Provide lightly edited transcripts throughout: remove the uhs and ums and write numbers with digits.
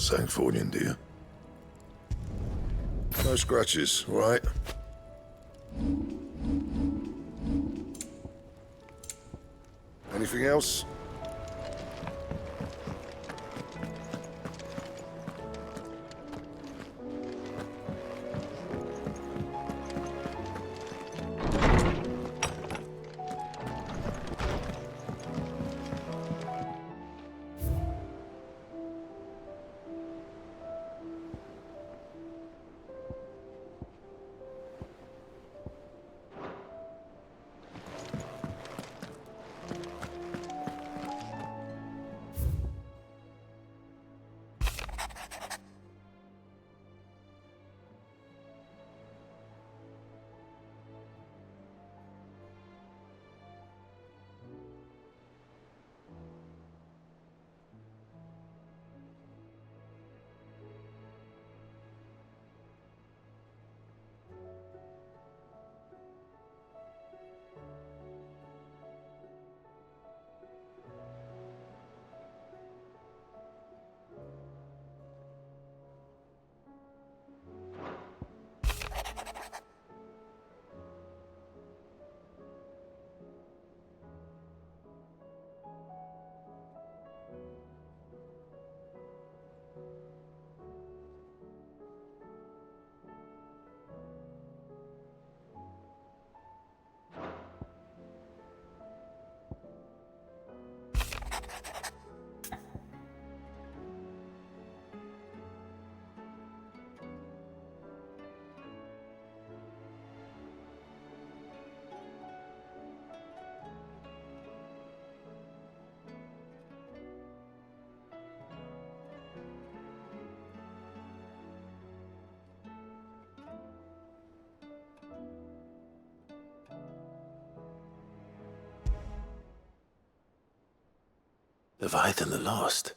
something for you, do you? No scratches, right? Anything else? Leviathan the Lost?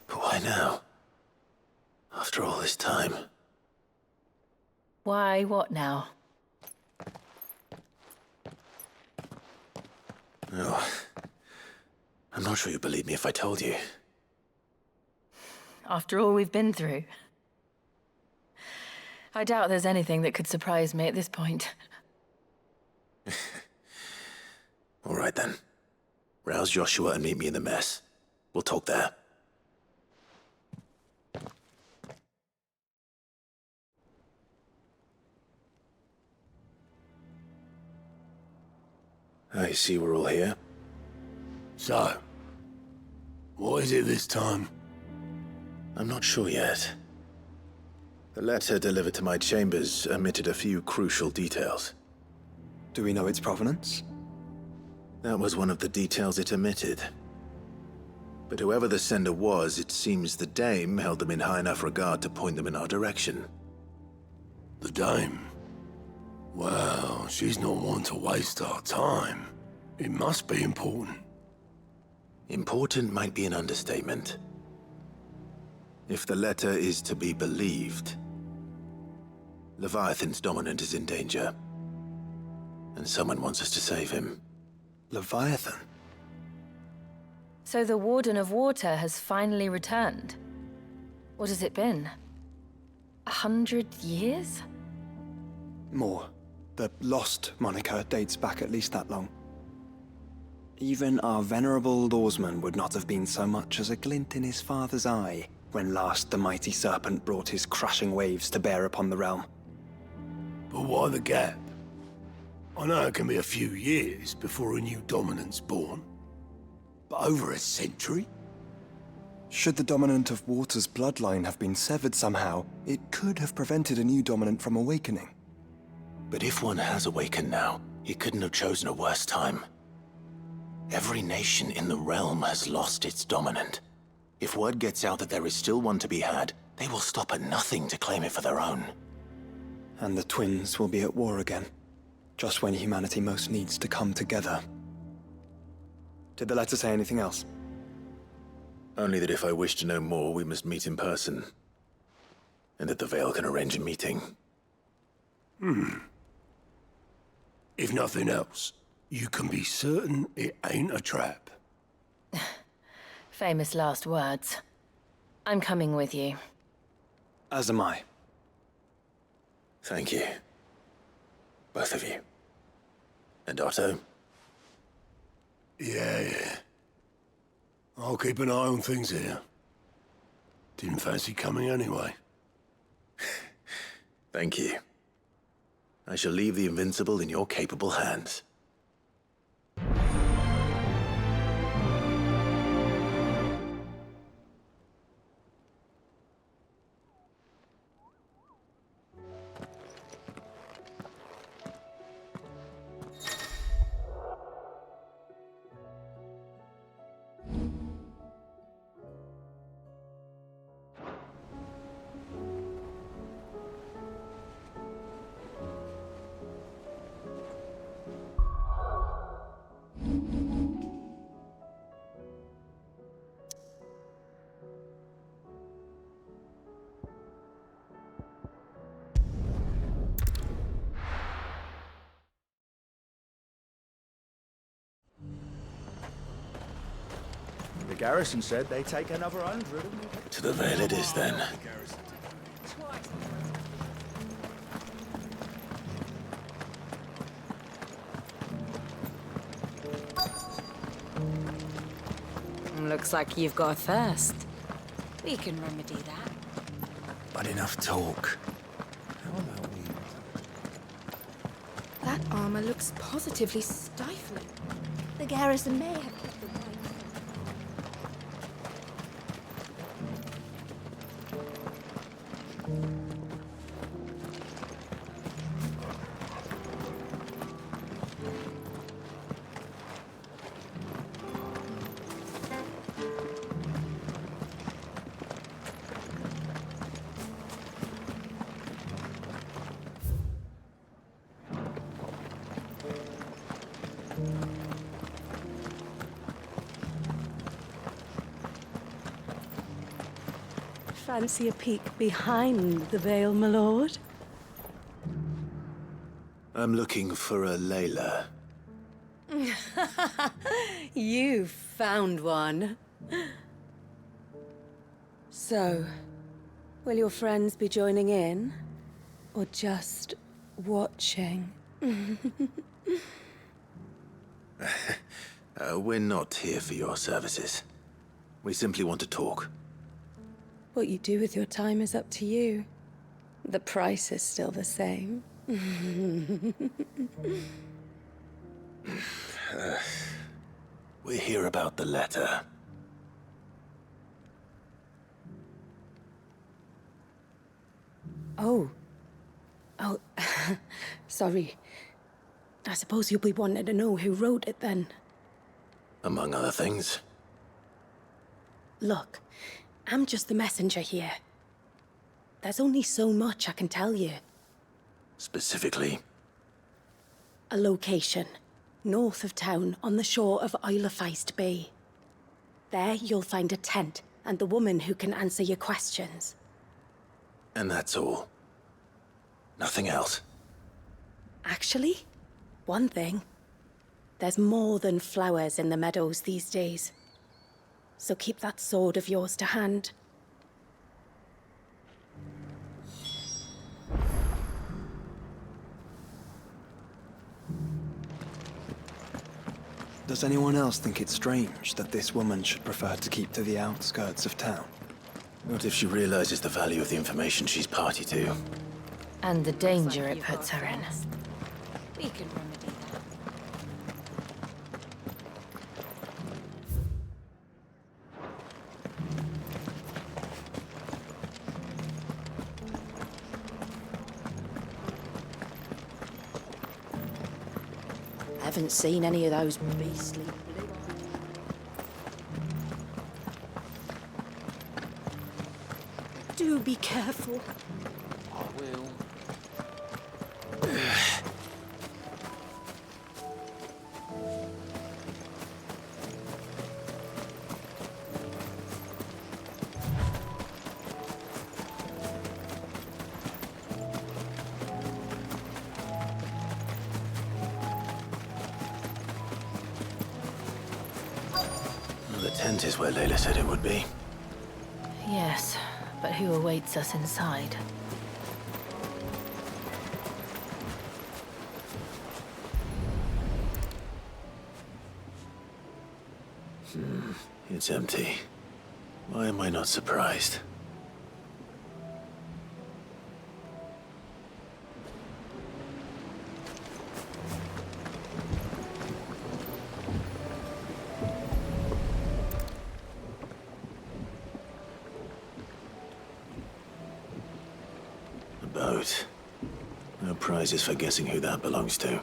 But why now? After all this time. Why, what now? Oh, I'm not sure you'd believe me if I told you. After all we've been through. I doubt there's anything that could surprise me at this point. All right then. Rouse Joshua and meet me in the mess. We'll talk there. I see we're all here. So, what is it this time? I'm not sure yet. The letter delivered to my chambers omitted a few crucial details. Do we know its provenance? That was one of the details it omitted. But whoever the sender was, it seems the Dame held them in high enough regard to point them in our direction. The Dame? Well, she's not one to waste our time. It must be important. Important might be an understatement. If the letter is to be believed, Leviathan's dominant is in danger. And someone wants us to save him. Leviathan? So the Warden of Water has finally returned. What has it been? 100 years? More. The Lost moniker dates back at least that long. Even our venerable lawsman would not have been so much as a glint in his father's eye when last the mighty serpent brought his crushing waves to bear upon the realm. But why the gap? I know it can be a few years before a new dominant's born. But over a century? Should the dominant of Water's bloodline have been severed somehow, it could have prevented a new dominant from awakening. But if one has awakened now, he couldn't have chosen a worse time. Every nation in the realm has lost its dominant. If word gets out that there is still one to be had, they will stop at nothing to claim it for their own. And the twins will be at war again, just when humanity most needs to come together. Did the letter say anything else? Only that if I wish to know more, we must meet in person. And that the Veil can arrange a meeting. If nothing else, you can be certain it ain't a trap. Famous last words. I'm coming with you. As am I. Thank you. Both of you. And Otto? Yeah. I'll keep an eye on things here. Didn't fancy coming anyway. Thank you. I shall leave the Invincible in your capable hands. The garrison said they take another 100. To the Vale it is, then. Looks like you've got a thirst. We can remedy that. But enough talk. That armor looks positively stifling. The garrison may have put the right Fancy a peek behind the veil, my lord? I'm looking for a Layla. You found one. So, will your friends be joining in? Or just watching? We're not here for your services. We simply want to talk. What you do with your time is up to you. The price is still the same. We're here about the letter. Oh, sorry. I suppose you'll be wanting to know who wrote it then. Among other things. Look, I'm just the messenger here. There's only so much I can tell you. Specifically. A location, north of town, on the shore of Isle of Feist Bay. There you'll find a tent and the woman who can answer your questions. And that's all. Nothing else. Actually, one thing. There's more than flowers in the meadows these days. So keep that sword of yours to hand. Does anyone else think it's strange that this woman should prefer to keep to the outskirts of town? What if she realizes the value of the information she's party to? And the danger it puts her in. We can remedy that. Haven't seen any of those beastly blue eyes. Do be careful. I will. The tent is where Layla said it would be. Yes, but who awaits us inside? It's empty. Why am I not surprised? A boat. No prizes for guessing who that belongs to.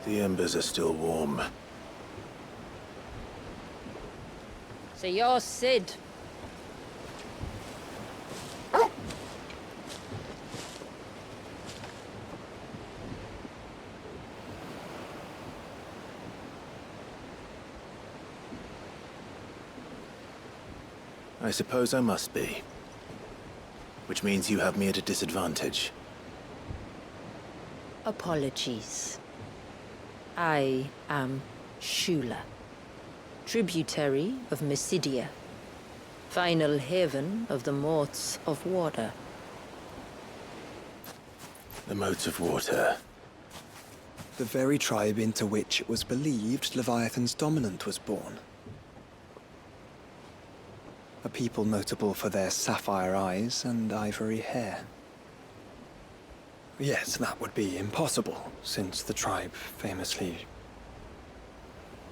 The embers are still warm. So you're Sid. I suppose I must be. Which means you have me at a disadvantage. Apologies. I am Shula, tributary of Mysidia, final haven of the Moats of Water. The Moats of Water. The very tribe into which it was believed Leviathan's dominant was born. A people notable for their sapphire eyes and ivory hair. Yet that would be impossible, since the tribe famously...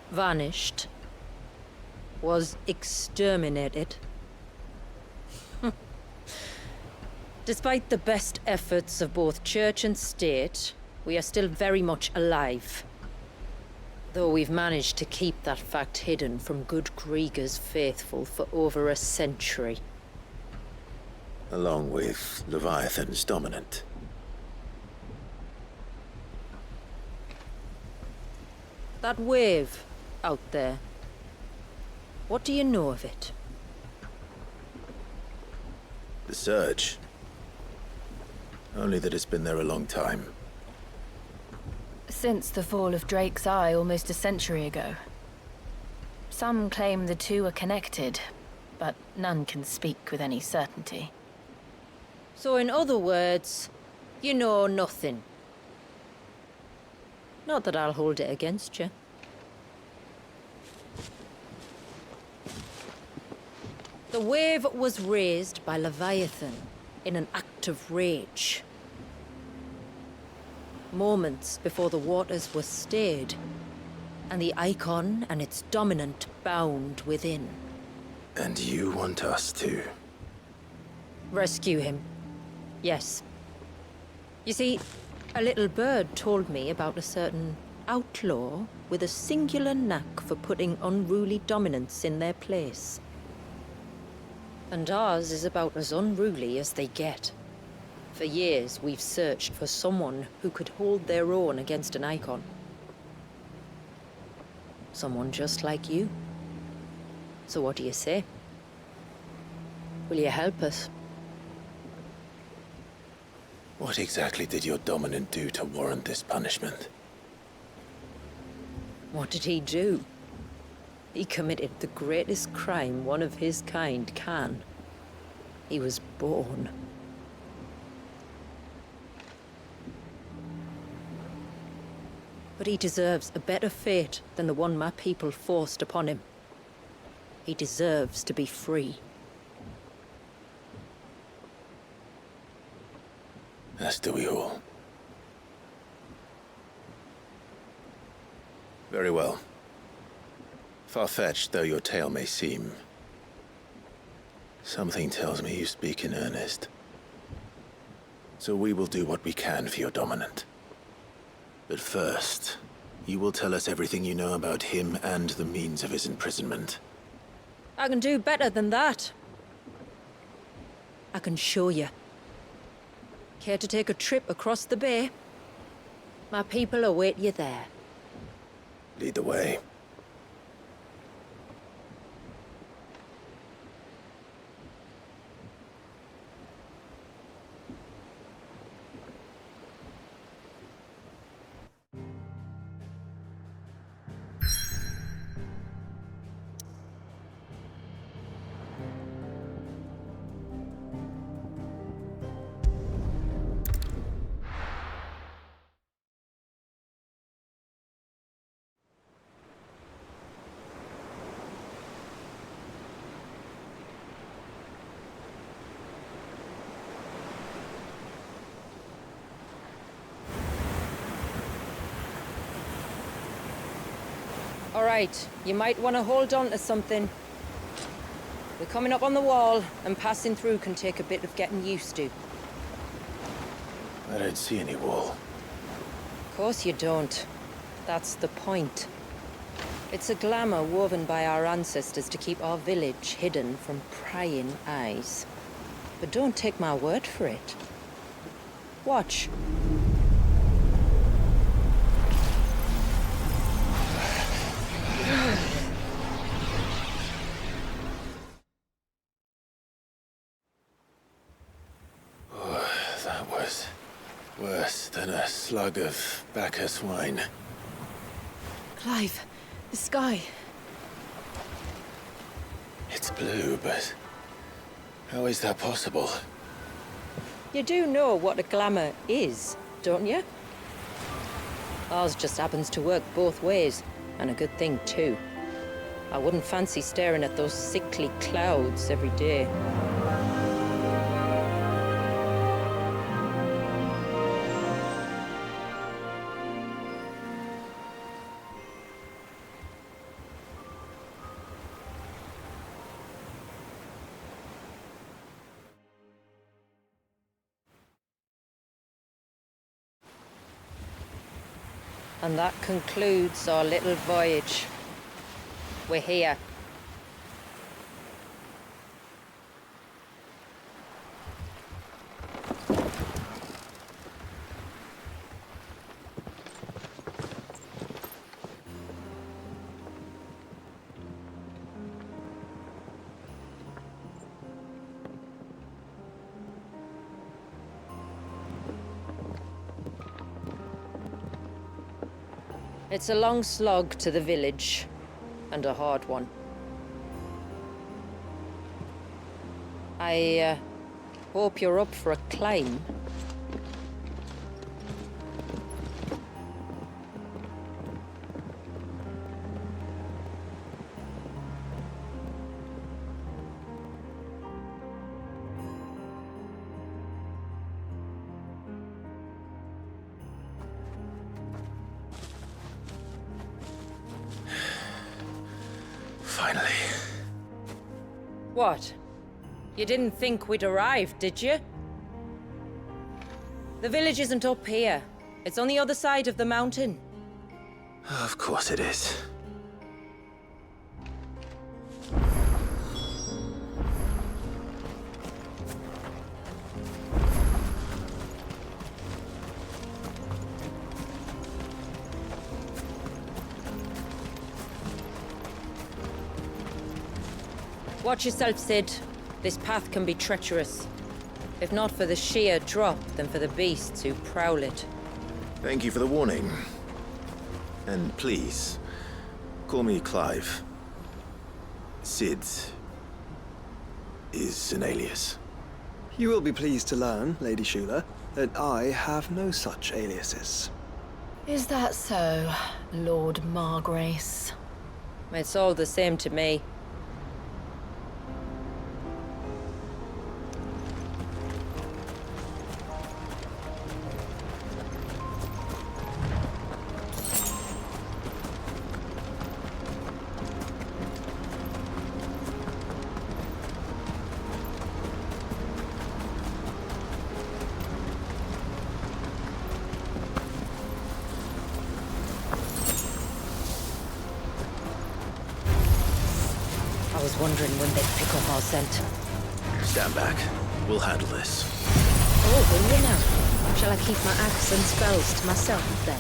Vanished. Was exterminated. Despite the best efforts of both church and state, we are still very much alive. Though we've managed to keep that fact hidden from good Krieger's faithful for over a century. Along with Leviathan's dominant. That wave out there. What do you know of it? The Surge. Only that it's been there a long time. Since the fall of Drake's Eye almost a century ago. Some claim the two are connected, but none can speak with any certainty. So in other words, you know nothing. Not that I'll hold it against you. The wave was raised by Leviathan in an act of rage. Moments before the waters were stayed, and the icon and its dominant bound within. And you want us to? Rescue him. Yes. You see, a little bird told me about a certain outlaw with a singular knack for putting unruly dominants in their place. And ours is about as unruly as they get. For years, we've searched for someone who could hold their own against an icon. Someone just like you. So what do you say? Will you help us? What exactly did your dominant do to warrant this punishment? What did he do? He committed the greatest crime one of his kind can. He was born. But he deserves a better fate than the one my people forced upon him. He deserves to be free. As do we all. Very well. Far-fetched though your tale may seem, something tells me you speak in earnest. So we will do what we can for your dominant. But first, you will tell us everything you know about him and the means of his imprisonment. I can do better than that. I can show you. Care to take a trip across the bay? My people await you there. Lead the way. right. You might want to hold on to something. We're coming up on the wall, and passing through can take a bit of getting used to. I don't see any wall. Of course you don't. That's the point. It's a glamour woven by our ancestors to keep our village hidden from prying eyes. But don't take my word for it. Watch. That was worse than a slug of Bacchus wine. Clive, the sky. It's blue, but how is that possible? You do know what a glamour is, don't you? Ours just happens to work both ways, and a good thing too. I wouldn't fancy staring at those sickly clouds every day. And that concludes our little voyage. We're here. It's a long slog to the village, and a hard one. I hope you're up for a climb. Finally. What? You didn't think we'd arrived, did you? The village isn't up here. It's on the other side of the mountain. Of course it is. Watch yourself, Sid. This path can be treacherous. If not for the sheer drop, then for the beasts who prowl it. Thank you for the warning. And please, call me Clive. Sid is an alias. You will be pleased to learn, Lady Shula, that I have no such aliases. Is that so, Lord Margrace? It's all the same to me. I was wondering when they'd pick up our scent. Stand back. We'll handle this. Oh, will you now? Shall I keep my axe and spells to myself, then?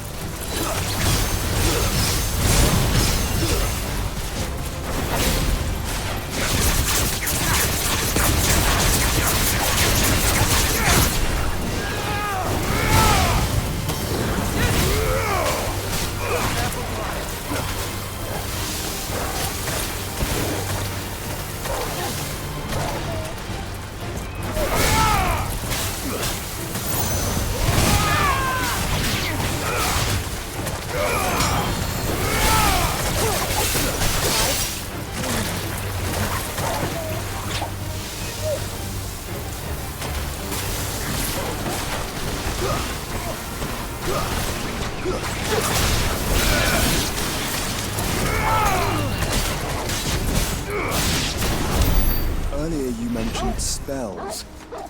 Earlier you mentioned spells,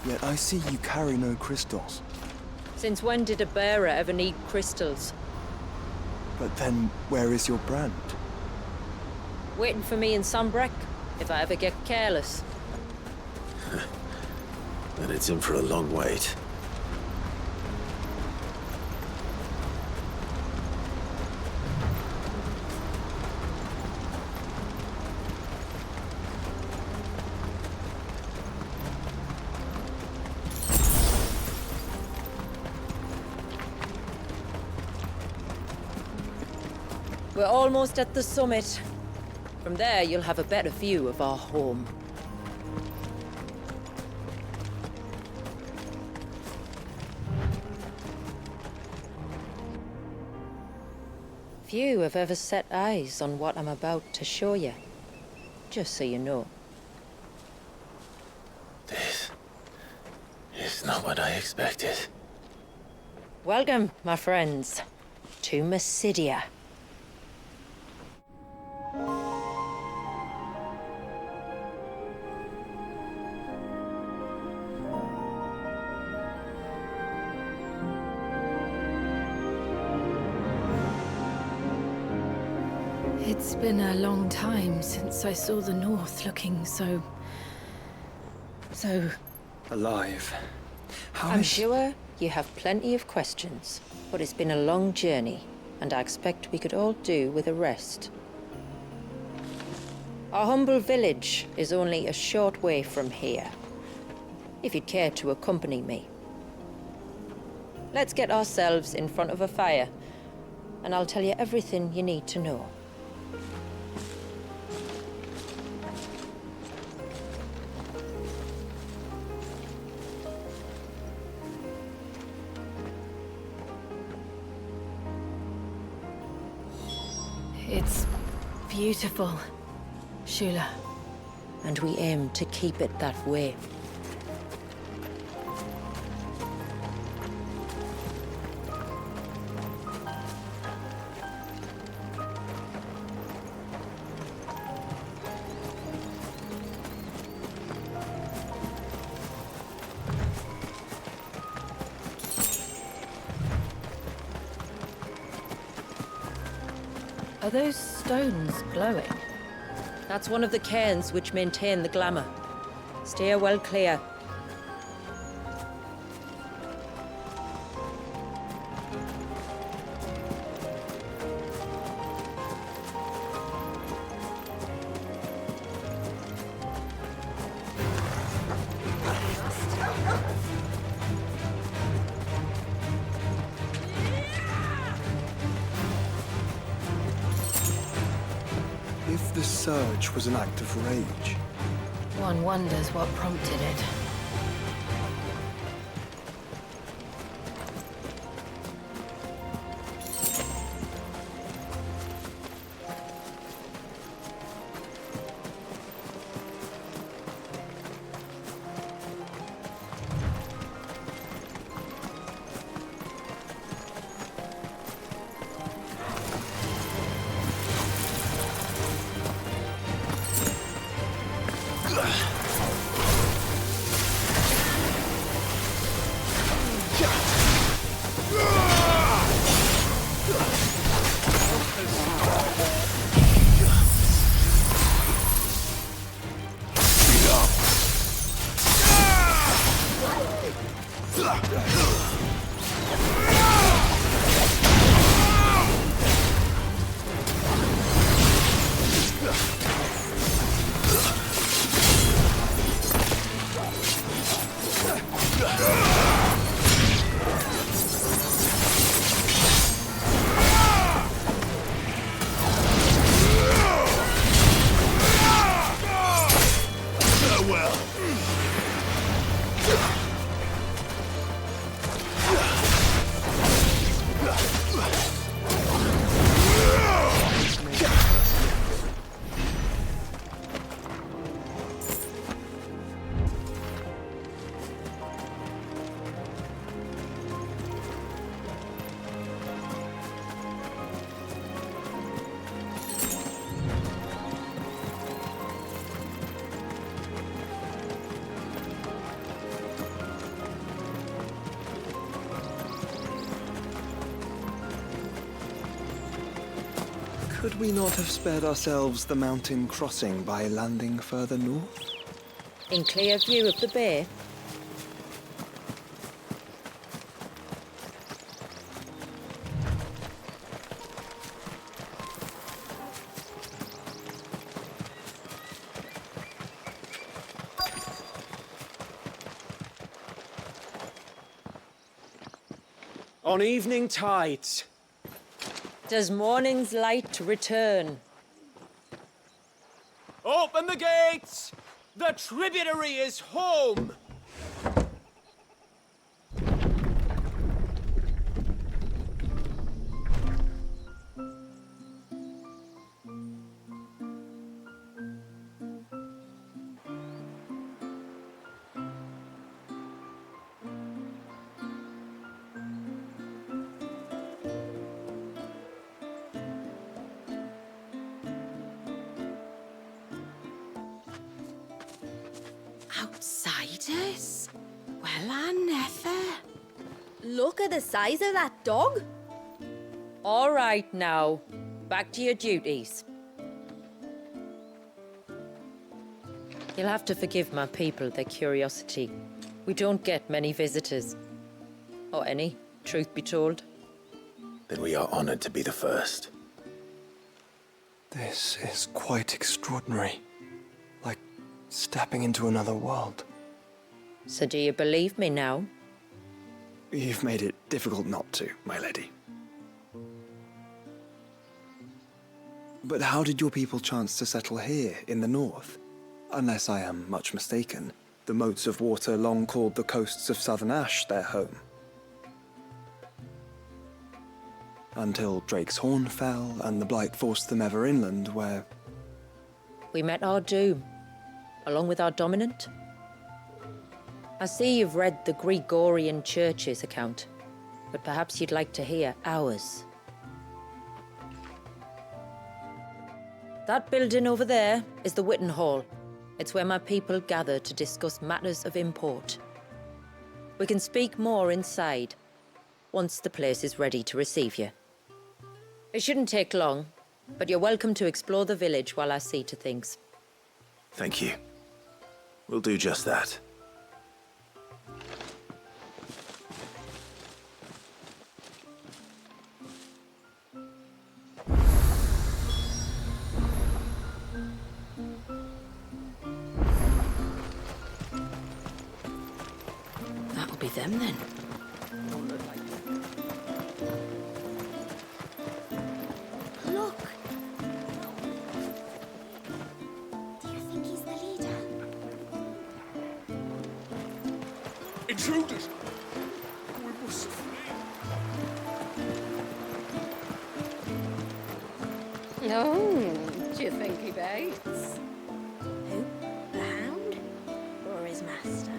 yet I see you carry no crystals. Since when did a bearer ever need crystals? But then, where is your brand? Waiting for me in Sunbreck, if I ever get careless. Then it's in for a long wait. We're almost at the summit. From there, you'll have a better view of our home. Few have ever set eyes on what I'm about to show you. Just so you know. This is not what I expected. Welcome, my friends, to Mysidia. It's been a long time since I saw the North looking so... Alive. I'm sure you have plenty of questions, but it's been a long journey, and I expect we could all do with a rest. Our humble village is only a short way from here, if you'd care to accompany me. Let's get ourselves in front of a fire, and I'll tell you everything you need to know. It's beautiful, Shula. And we aim to keep it that way. Are those stones glowing? That's one of the cairns which maintain the glamour. Steer well clear. If the surge was an act of rage, One wonders what prompted it. Could we not have spared ourselves the mountain crossing by landing further north? In clear view of the bay? On evening tides. Does morning's light return? Open the gates! The tributary is home! Outsiders? Well, I never. Look at the size of that dog. All right now, back to your duties. You'll have to forgive my people their curiosity. We don't get many visitors. Or any, truth be told. Then we are honored to be the first. This is quite extraordinary. Like stepping into another world. So do you believe me now? You've made it difficult not to, my lady. But how did your people chance to settle here in the north? Unless I am much mistaken, the moats of water long called the coasts of southern Ash their home. Until Drake's Horn fell and the Blight forced them ever inland, where... We met our doom, along with our dominant. I see you've read the Gregorian Church's account, but perhaps you'd like to hear ours. That building over there is the Witten Hall. It's where my people gather to discuss matters of import. We can speak more inside, once the place is ready to receive you. It shouldn't take long, but you're welcome to explore the village while I see to things. Thank you. We'll do just that. That'll be them then. Look. Do you think he's the leader? Intruders! We must flee. Oh, do you think he baits? Who? The Hound? Or his master?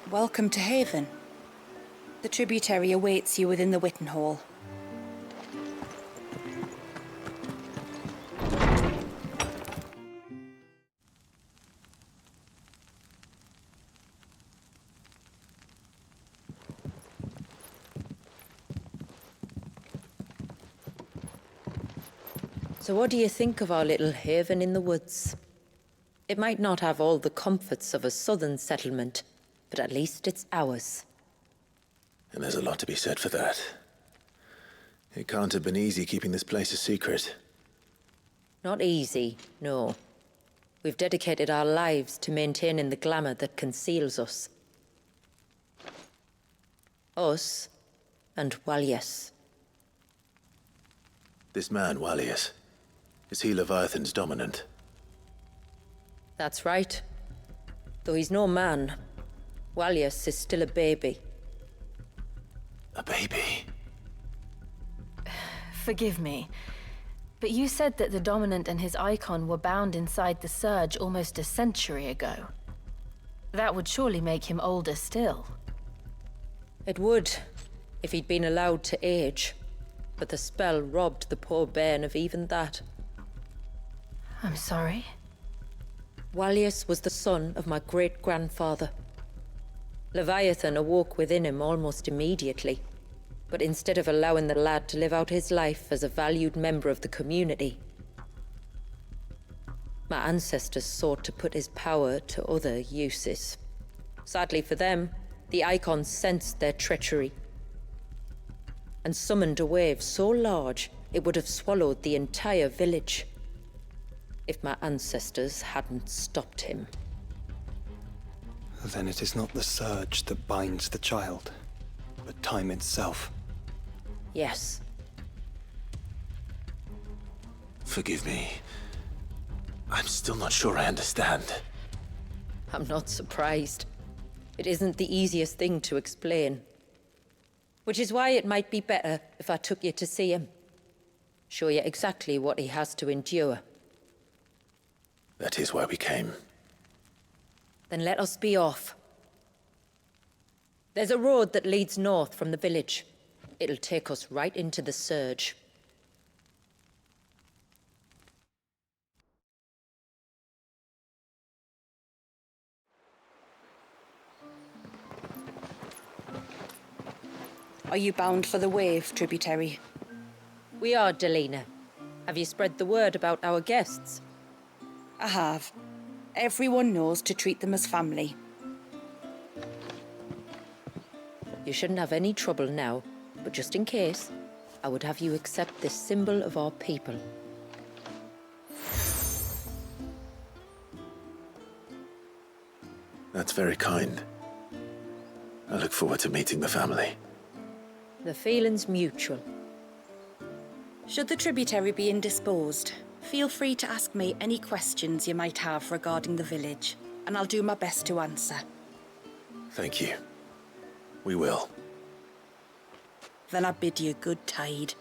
Welcome to Haven. The tributary awaits you within the Witten Hall. So what do you think of our little haven in the woods? It might not have all the comforts of a southern settlement, but at least it's ours. And there's a lot to be said for that. It can't have been easy keeping this place a secret. Not easy, no. We've dedicated our lives to maintaining the glamour that conceals us. Us and Walyas. This man, Walyas, is he Leviathan's dominant? That's right. Though he's no man, Walyas is still a baby. A baby? Forgive me, but you said that the Dominant and his icon were bound inside the Surge almost a century ago. That would surely make him older still. It would, if he'd been allowed to age. But the spell robbed the poor bairn of even that. I'm sorry. Walyas was the son of my great-grandfather. Leviathan awoke within him almost immediately, But instead of allowing the lad to live out his life as a valued member of the community, my ancestors sought to put his power to other uses. Sadly for them, the Icons sensed their treachery and summoned a wave so large it would have swallowed the entire village if my ancestors hadn't stopped him. Then it is not the surge that binds the child, but time itself. Yes. Forgive me. I'm still not sure I understand. I'm not surprised. It isn't the easiest thing to explain. Which is why it might be better if I took you to see him. Show you exactly what he has to endure. That is why we came. Then let us be off. There's a road that leads north from the village. It'll take us right into the surge. Are you bound for the wave, tributary? We are, Delina. Have you spread the word about our guests? I have. Everyone knows to treat them as family. You shouldn't have any trouble now, but just in case, I would have you accept this symbol of our people. That's very kind. I look forward to meeting the family. The feeling's mutual. Should the tributary be indisposed, feel free to ask me any questions you might have regarding the village, and I'll do my best to answer. Thank you. We will. Then I bid you good tide.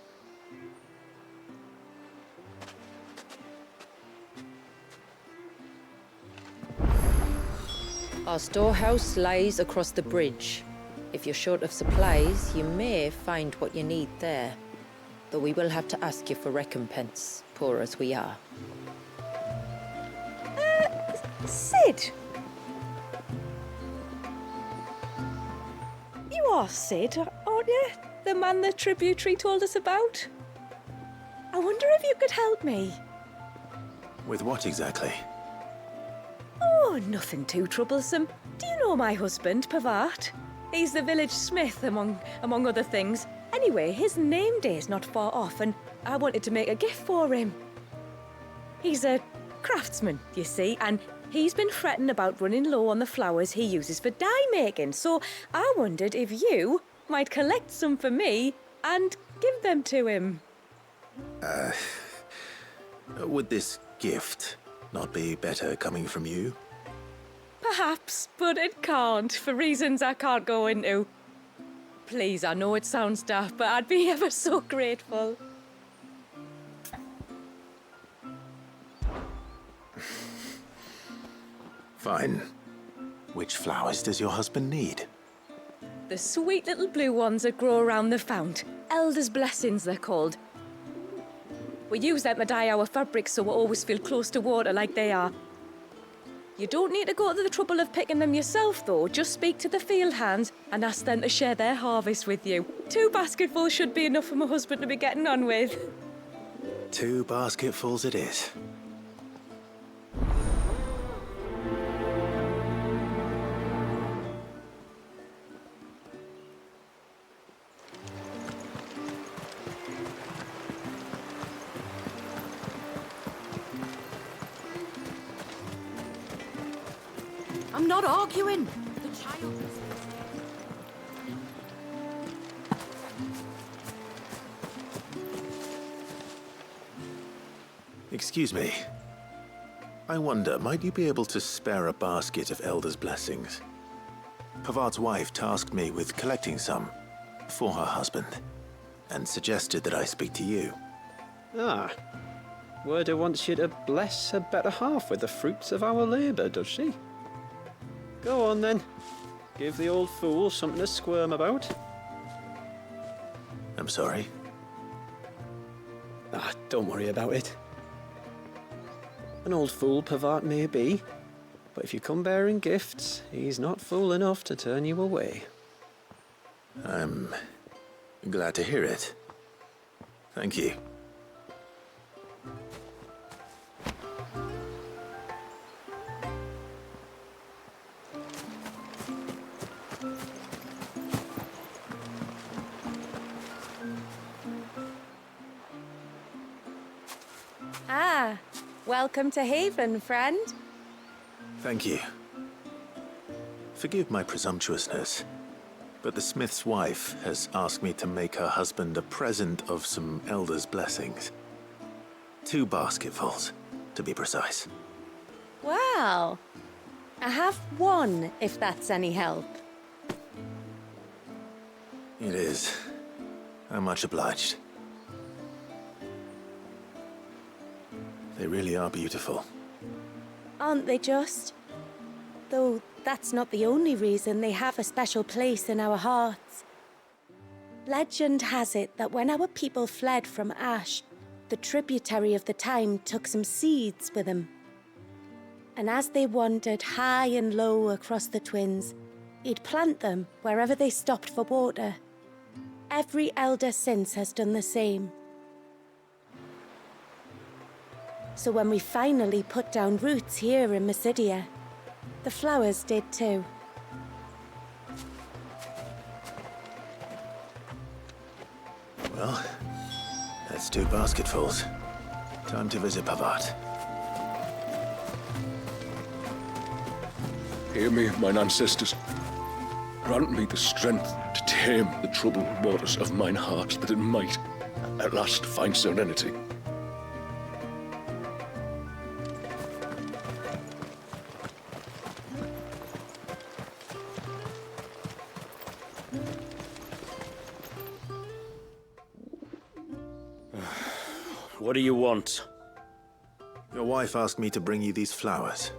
Our storehouse lies across the bridge. If you're short of supplies, you may find what you need there. Though we will have to ask you for recompense, poor as we are. Sid! You are Sid, aren't you? The man the tributary told us about? I wonder if you could help me. With what exactly? Oh, nothing too troublesome. Do you know my husband, Pervart? He's the village smith, among other things. Anyway, his name day's not far off, and I wanted to make a gift for him. He's a craftsman, you see, and he's been fretting about running low on the flowers he uses for dye making, so I wondered if you might collect some for me and give them to him. Would this gift not be better coming from you? Perhaps, but it can't, for reasons I can't go into. Please, I know it sounds daft, but I'd be ever so grateful. Fine. Which flowers does your husband need? The sweet little blue ones that grow around the fount. Elder's blessings, they're called. We use them to dye our fabrics so we always feel close to water like they are. You don't need to go to the trouble of picking them yourself, though. Just speak to the field hands and ask them to share their harvest with you. 2 basketfuls should be enough for my husband to be getting on with. 2 basketfuls it is. I'm not arguing. The child is... Excuse me. I wonder, might you be able to spare a basket of Elder's blessings? Pavart's wife tasked me with collecting some for her husband, and suggested that I speak to you. Ah. Werda wants you to bless her better half with the fruits of our labour, does she? Go on then. Give the old fool something to squirm about. I'm sorry. Ah, don't worry about it. An old fool Pervart may be, but if you come bearing gifts, he's not fool enough to turn you away. I'm Glad to hear it. Thank you. Ah, welcome to Haven, friend. Thank you. Forgive my presumptuousness, but the smith's wife has asked me to make her husband a present of some elder's blessings. 2 basketfuls, to be precise. Well, I have one, if that's any help. It is. I'm much obliged. They really are beautiful. Aren't they just? Though that's not the only reason they have a special place in our hearts. Legend has it that when our people fled from Ash, the tributary of the time took some seeds with them. And as they wandered high and low across the Twins, he'd plant them wherever they stopped for water. Every elder since has done the same. So when we finally put down roots here in Mysidia, the flowers did too. Well, that's 2 basketfuls. Time to visit Pavat. Hear me, mine ancestors. Grant me the strength to tame the troubled waters of mine heart, that it might at last find serenity. What do you want? Your wife asked me to bring you these flowers.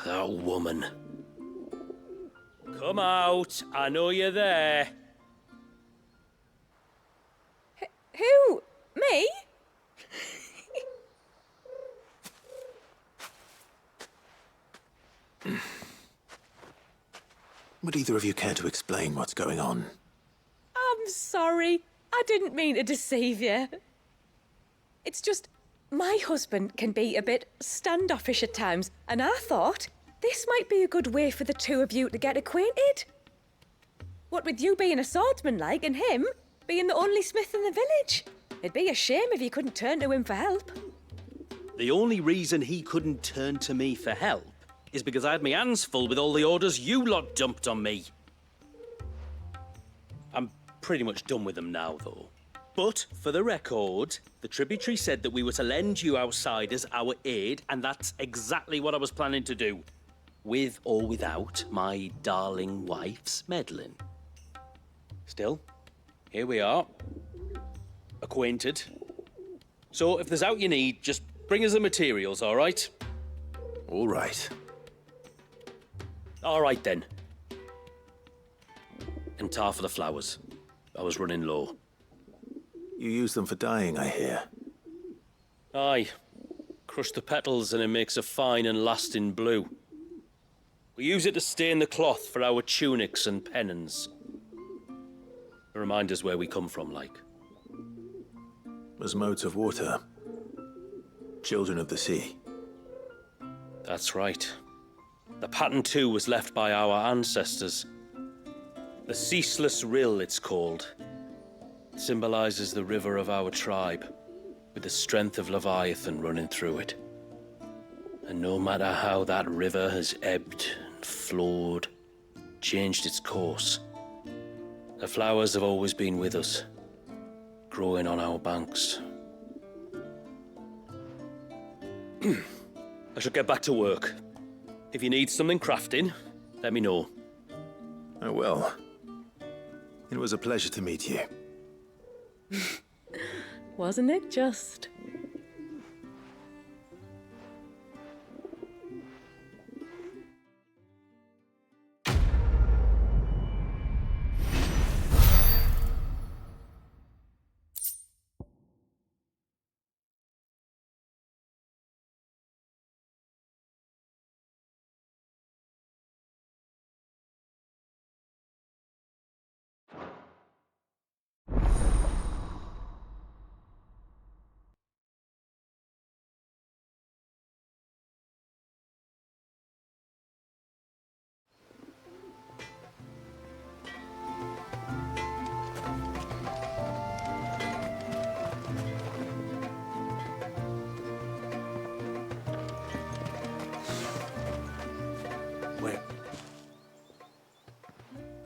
That woman. Come out. I know you're there. Who? Me? Would either of you care to explain what's going on? I'm sorry. I didn't mean to deceive you. It's just, my husband can be a bit standoffish at times, and I thought this might be a good way for the 2 of you to get acquainted. What with you being a swordsman like, and him being the only smith in the village. It'd be a shame if you couldn't turn to him for help. The only reason he couldn't turn to me for help is because I had my hands full with all the orders you lot dumped on me. I'm pretty much done with them now, though. But, for the record, the tributary said that we were to lend you outsiders our aid, and that's exactly what I was planning to do. With or without my darling wife's meddling. Still, here we are. Acquainted. So, if there's out you need, just bring us the materials, all right? All right. All right, then. And tar for the flowers. I was running low. You use them for dyeing, I hear. Aye. Crush the petals and it makes a fine and lasting blue. We use it to stain the cloth for our tunics and pennons. To remind us where we come from, like. As modes of water. Children of the sea. That's right. The pattern, too, was left by our ancestors. The Ceaseless Rill, it's called. It symbolizes the river of our tribe, with the strength of Leviathan running through it. And no matter how that river has ebbed and flowed, changed its course, the flowers have always been with us, growing on our banks. I should get back to work. If you need something crafting, let me know. I will. It was a pleasure to meet you. Wasn't it just?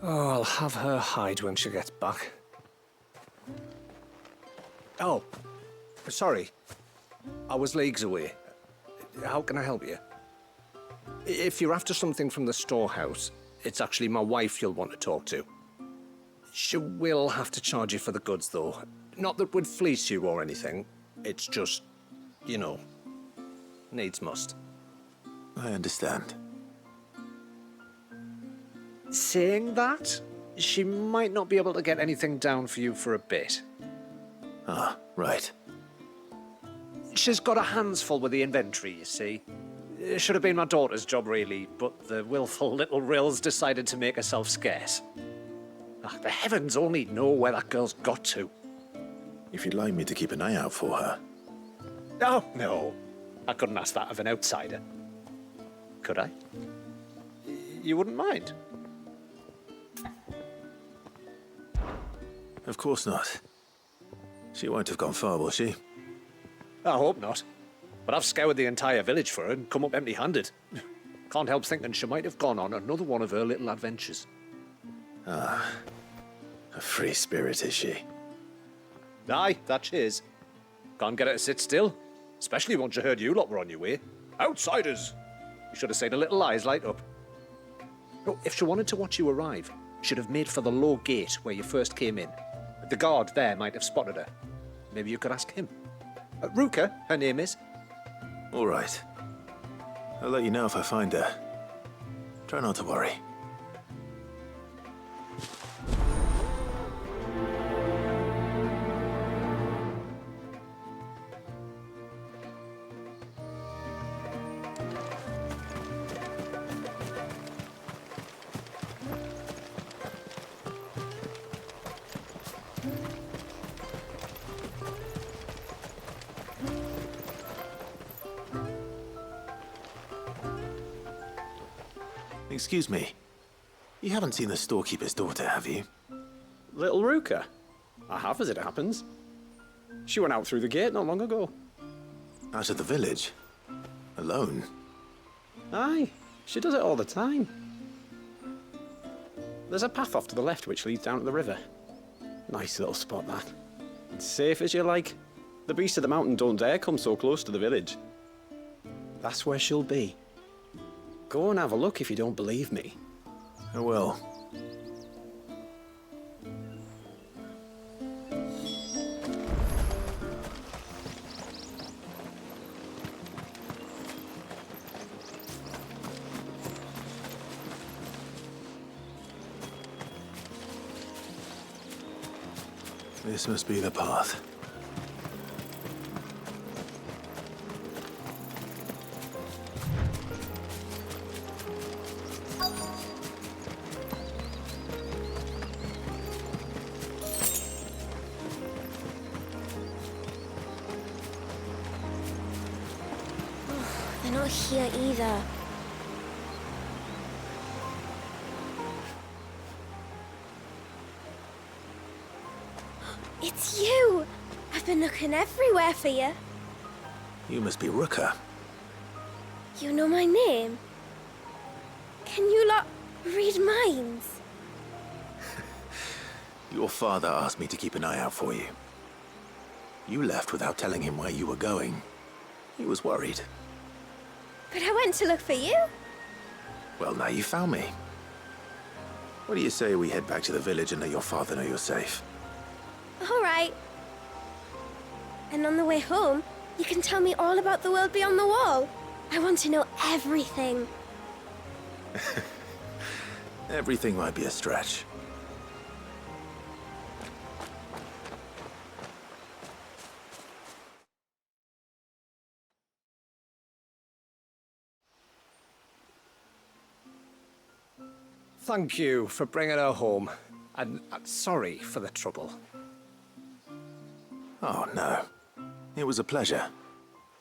Oh, I'll have her hide when she gets back. Oh, sorry. I was leagues away. How can I help you? If you're after something from the storehouse, it's actually my wife you'll want to talk to. She will have to charge you for the goods, though. Not that we'd fleece you or anything. It's just, you know, needs must. I understand. Saying that, she might not be able to get anything down for you for a bit. Ah, right. She's got her hands full with the inventory, you see. It should have been my daughter's job, really, but the willful little Rills decided to make herself scarce. Ah, the heavens only know where that girl's got to. If you'd like me to keep an eye out for her. Oh, no. I couldn't ask that of an outsider. Could I? You wouldn't mind? Of course not. She won't have gone far, will she? I hope not. But I've scoured the entire village for her and come up empty-handed. Can't help thinking she might have gone on another one of her little adventures. Ah, a free spirit, is she? Aye, that she is. Can't get her to sit still, especially once you heard you lot were on your way. Outsiders! You should have seen her little eyes light up. Oh, if she wanted to watch you arrive, she'd have made for the low gate where you first came in. The guard there might have spotted her. Maybe you could ask him. Ruka, her name is. All right. I'll let you know if I find her. Try not to worry. Excuse me. You haven't seen the storekeeper's daughter, have you? Little Ruka? I have, as it happens. She went out through the gate not long ago. Out of the village? Alone? Aye, she does it all the time. There's a path off to the left which leads down to the river. Nice little spot, that. And safe as you like. The beasts of the mountain don't dare come so close to the village. That's where she'll be. Go and have a look if you don't believe me. I will. This must be the path. They're not here either. It's you! I've been looking everywhere for you. You must be Ruka. You know my name? Can you lot read minds? Your father asked me to keep an eye out for you. You left without telling him where you were going. He was worried. But I went to look for you. Well, now you found me. What do you say we head back to the village and let your father know you're safe? All right. And on the way home, you can tell me all about the world beyond the wall. I want to know everything. Everything might be a stretch. Thank you for bringing her home. And sorry for the trouble. Oh, no. It was a pleasure.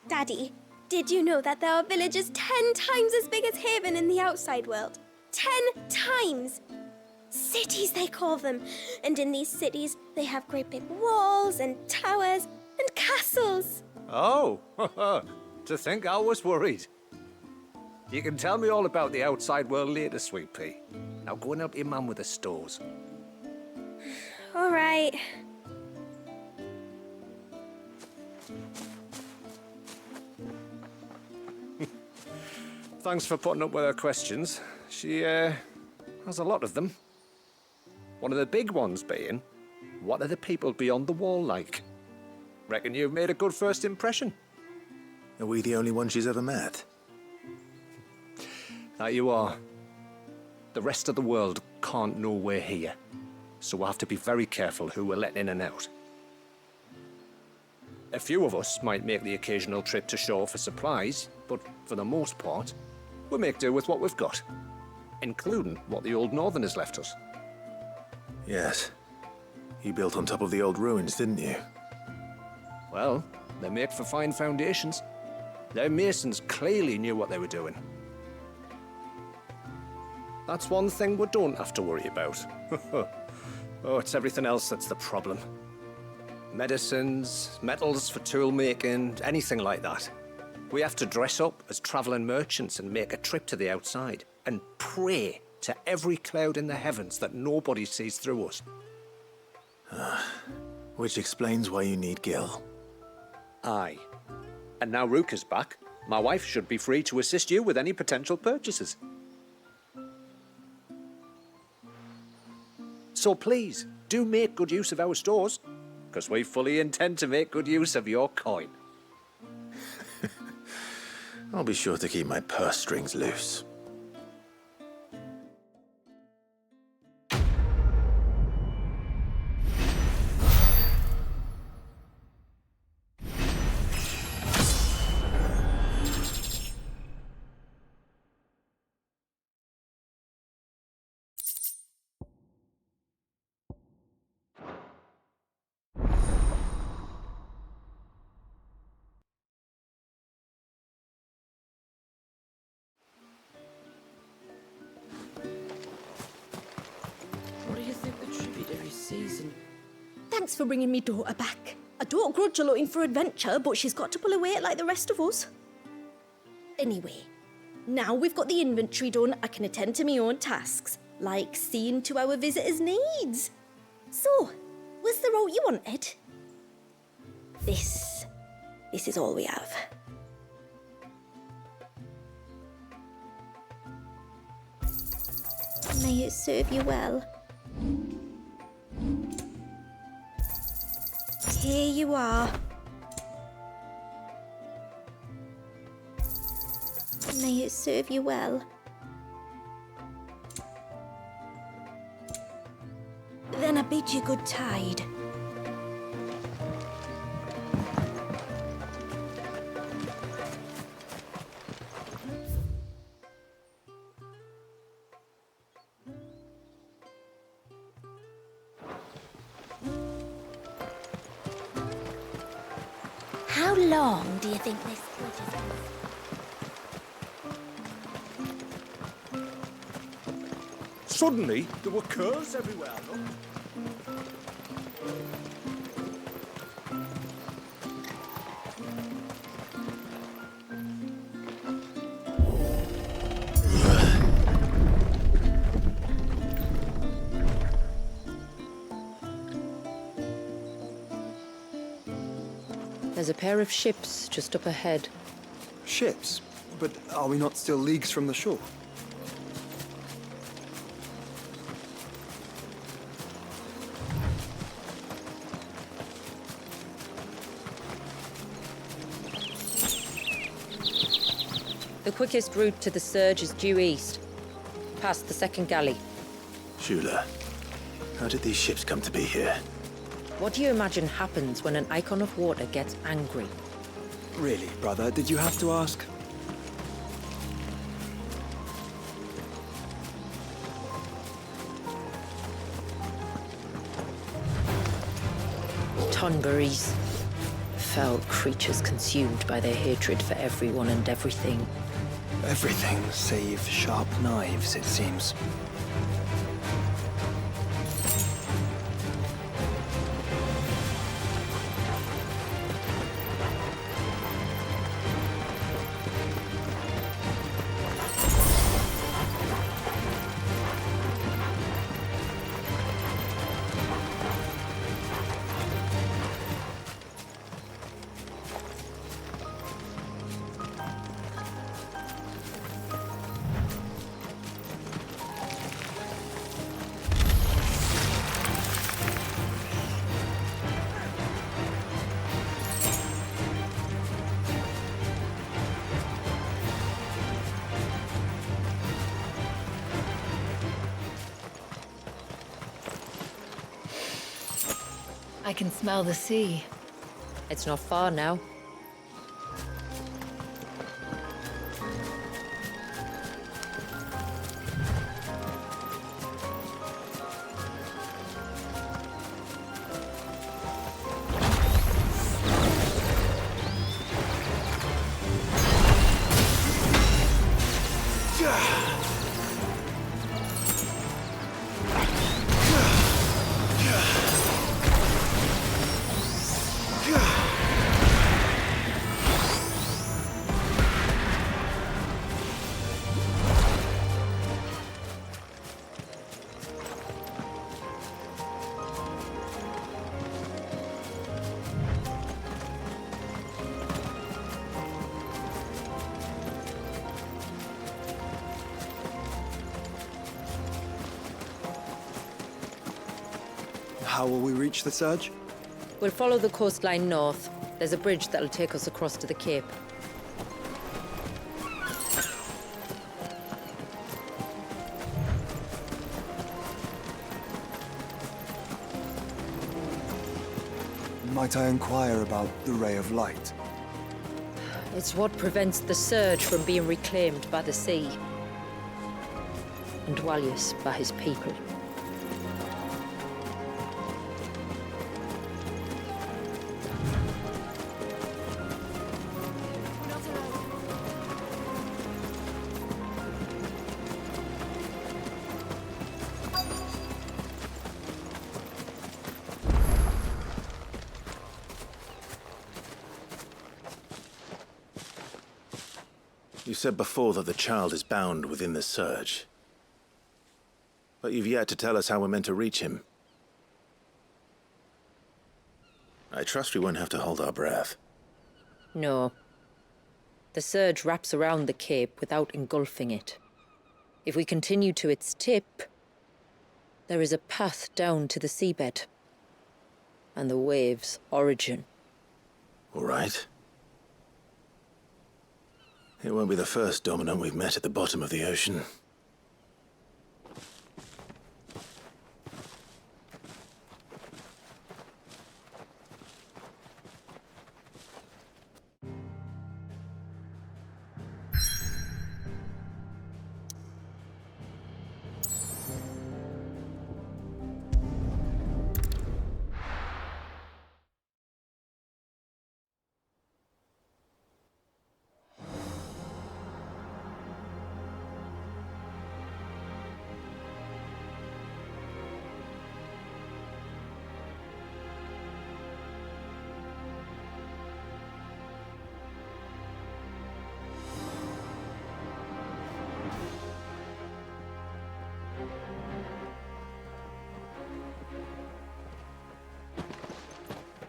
Daddy, did you know that there are villages 10 times as big as Haven in the outside world? 10 times! Cities, they call them. And in these cities, they have great big walls and towers and castles. Oh, to think I was worried. You can tell me all about the outside world later, Sweet Pea. Now go and help your mum with the stores. All right. Thanks for putting up with her questions. She, has a lot of them. One of the big ones being, what are the people beyond the wall like? Reckon you've made a good first impression. Are we the only one she's ever met? That you are. The rest of the world can't know we're here, so we'll have to be very careful who we're letting in and out. A few of us might make the occasional trip to shore for supplies, but for the most part, we'll make do with what we've got, including what the old Northerners left us. Yes. You built on top of the old ruins, didn't you? Well, they're made for fine foundations. Their masons clearly knew what they were doing. That's one thing we don't have to worry about. Oh, it's everything else that's the problem. Medicines, metals for tool making, anything like that. We have to dress up as traveling merchants and make a trip to the outside and pray to every cloud in the heavens that nobody sees through us. Which explains why you need Gil. Aye. And now Rook is back, my wife should be free to assist you with any potential purchases. So please, do make good use of our stores, because we fully intend to make good use of your coin. I'll be sure to keep my purse strings loose. What do you think the tributary season? Thanks for bringing me daughter back. I don't grudge her looking for adventure, but she's got to pull her weight like the rest of us. Anyway, now we've got the inventory done, I can attend to my own tasks, like seeing to our visitors' needs. So, was the route you wanted? This is all we have. May it serve you well. Here you are. May it serve you well. Then I bid you good tide. How long do you think this bridge is going to? Suddenly, there were curls everywhere, look. There's a pair of ships just up ahead. Ships? But are we not still leagues from the shore? The quickest route to the surge is due east, past the second galley. Shula, how did these ships come to be here? What do you imagine happens when an icon of water gets angry? Really, brother, did you have to ask? Tonberries. Foul creatures consumed by their hatred for everyone and everything. Everything save sharp knives, it seems. I can smell the sea. It's not far now. How will we reach the surge? We'll follow the coastline north. There's a bridge that'll take us across to the cape. Might I inquire about the Ray of Light? It's what prevents the surge from being reclaimed by the sea. And Dwalius by his people. You said before that the child is bound within the surge. But you've yet to tell us how we're meant to reach him. I trust we won't have to hold our breath. No. The surge wraps around the cape without engulfing it. If we continue to its tip, there is a path down to the seabed. And the wave's origin. All right. It won't be the first dominant we've met at the bottom of the ocean.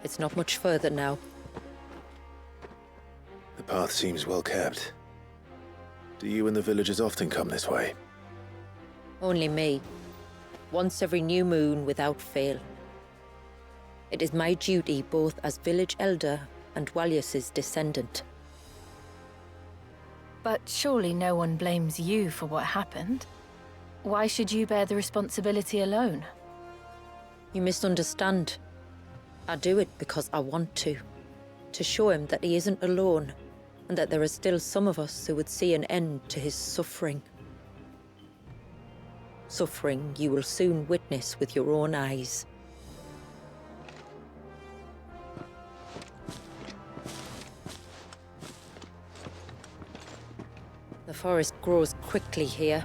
It's not much further now. The path seems well kept. Do you and the villagers often come this way? Only me. Once every new moon without fail. It is my duty both as village elder and Dwalius's descendant. But surely no one blames you for what happened. Why should you bear the responsibility alone? You misunderstand. I do it because I want to show him that he isn't alone, and that there are still some of us who would see an end to his suffering. Suffering you will soon witness with your own eyes. The forest grows quickly here.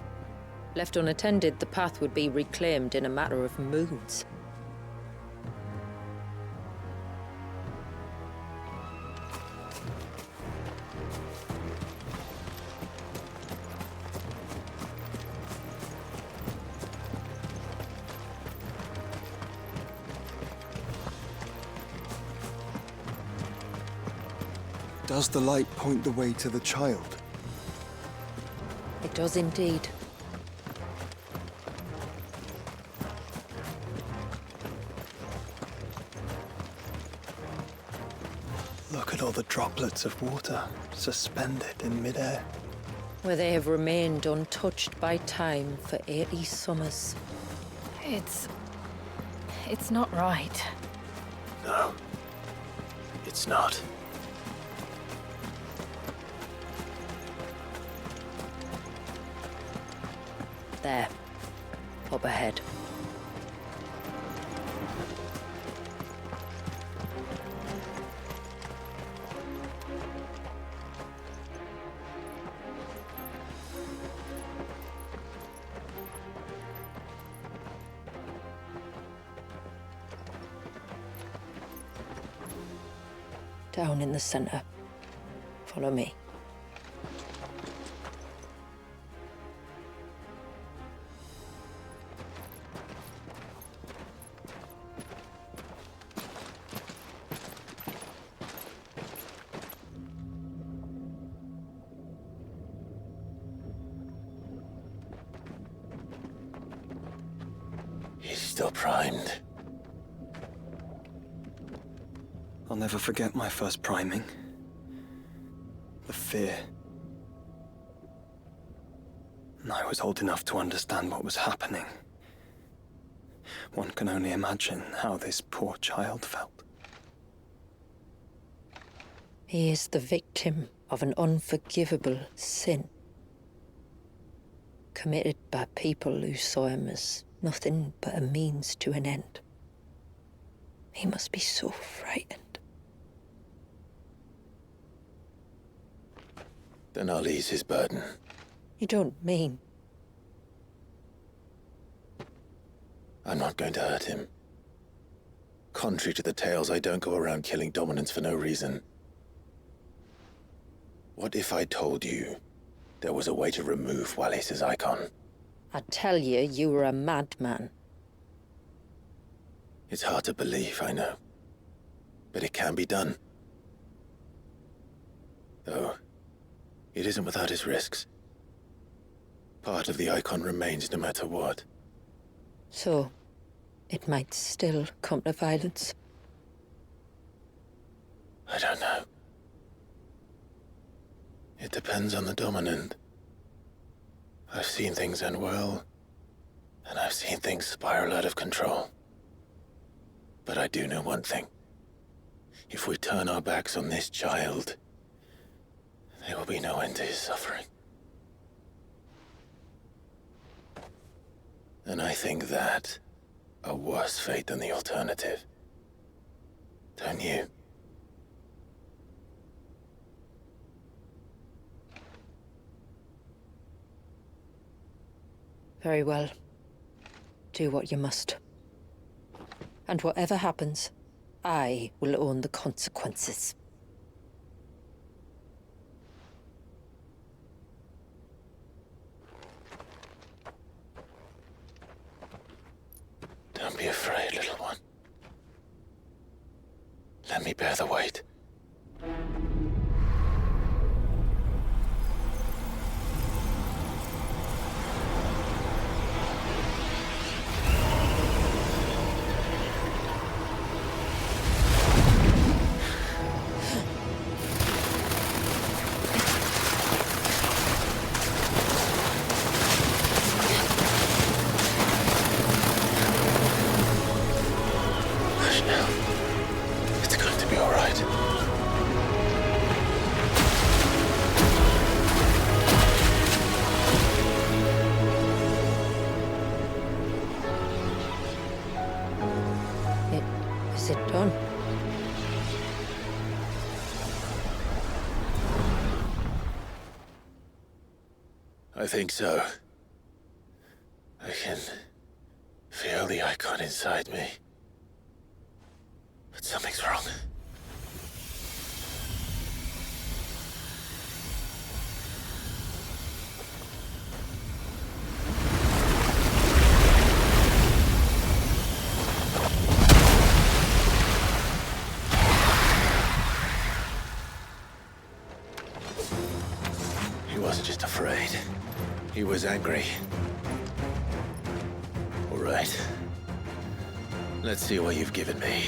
Left unattended, the path would be reclaimed in a matter of moons. Does the light point the way to the child? It does indeed. Look at all the droplets of water suspended in midair. Where they have remained untouched by time for 80 summers. It's not right. No. It's not. There. Up ahead. Down in the center. Follow me. He's still primed. I'll never forget my first priming. The fear. And I was old enough to understand what was happening. One can only imagine how this poor child felt. He is the victim of an unforgivable sin. Committed by people who saw him as nothing but a means to an end. He must be so frightened. Then I'll ease his burden. You don't mean? I'm not going to hurt him. Contrary to the tales, I don't go around killing dominants for no reason. What if I told you there was a way to remove Wallis' icon? I tell you, you were a madman. It's hard to believe, I know. But it can be done. Though, it isn't without its risks. Part of the icon remains no matter what. So, it might still come to violence. I don't know. It depends on the dominant. I've seen things end well, and I've seen things spiral out of control. But I do know one thing. If we turn our backs on this child, there will be no end to his suffering. And I think that a worse fate than the alternative. Don't you? Very well. Do what you must. And whatever happens, I will own the consequences. Don't be afraid, little one. Let me bear the weight. Is it done? I think so. I can feel the icon inside me. But something's wrong. He wasn't just afraid. He was angry. All right. Let's see what you've given me.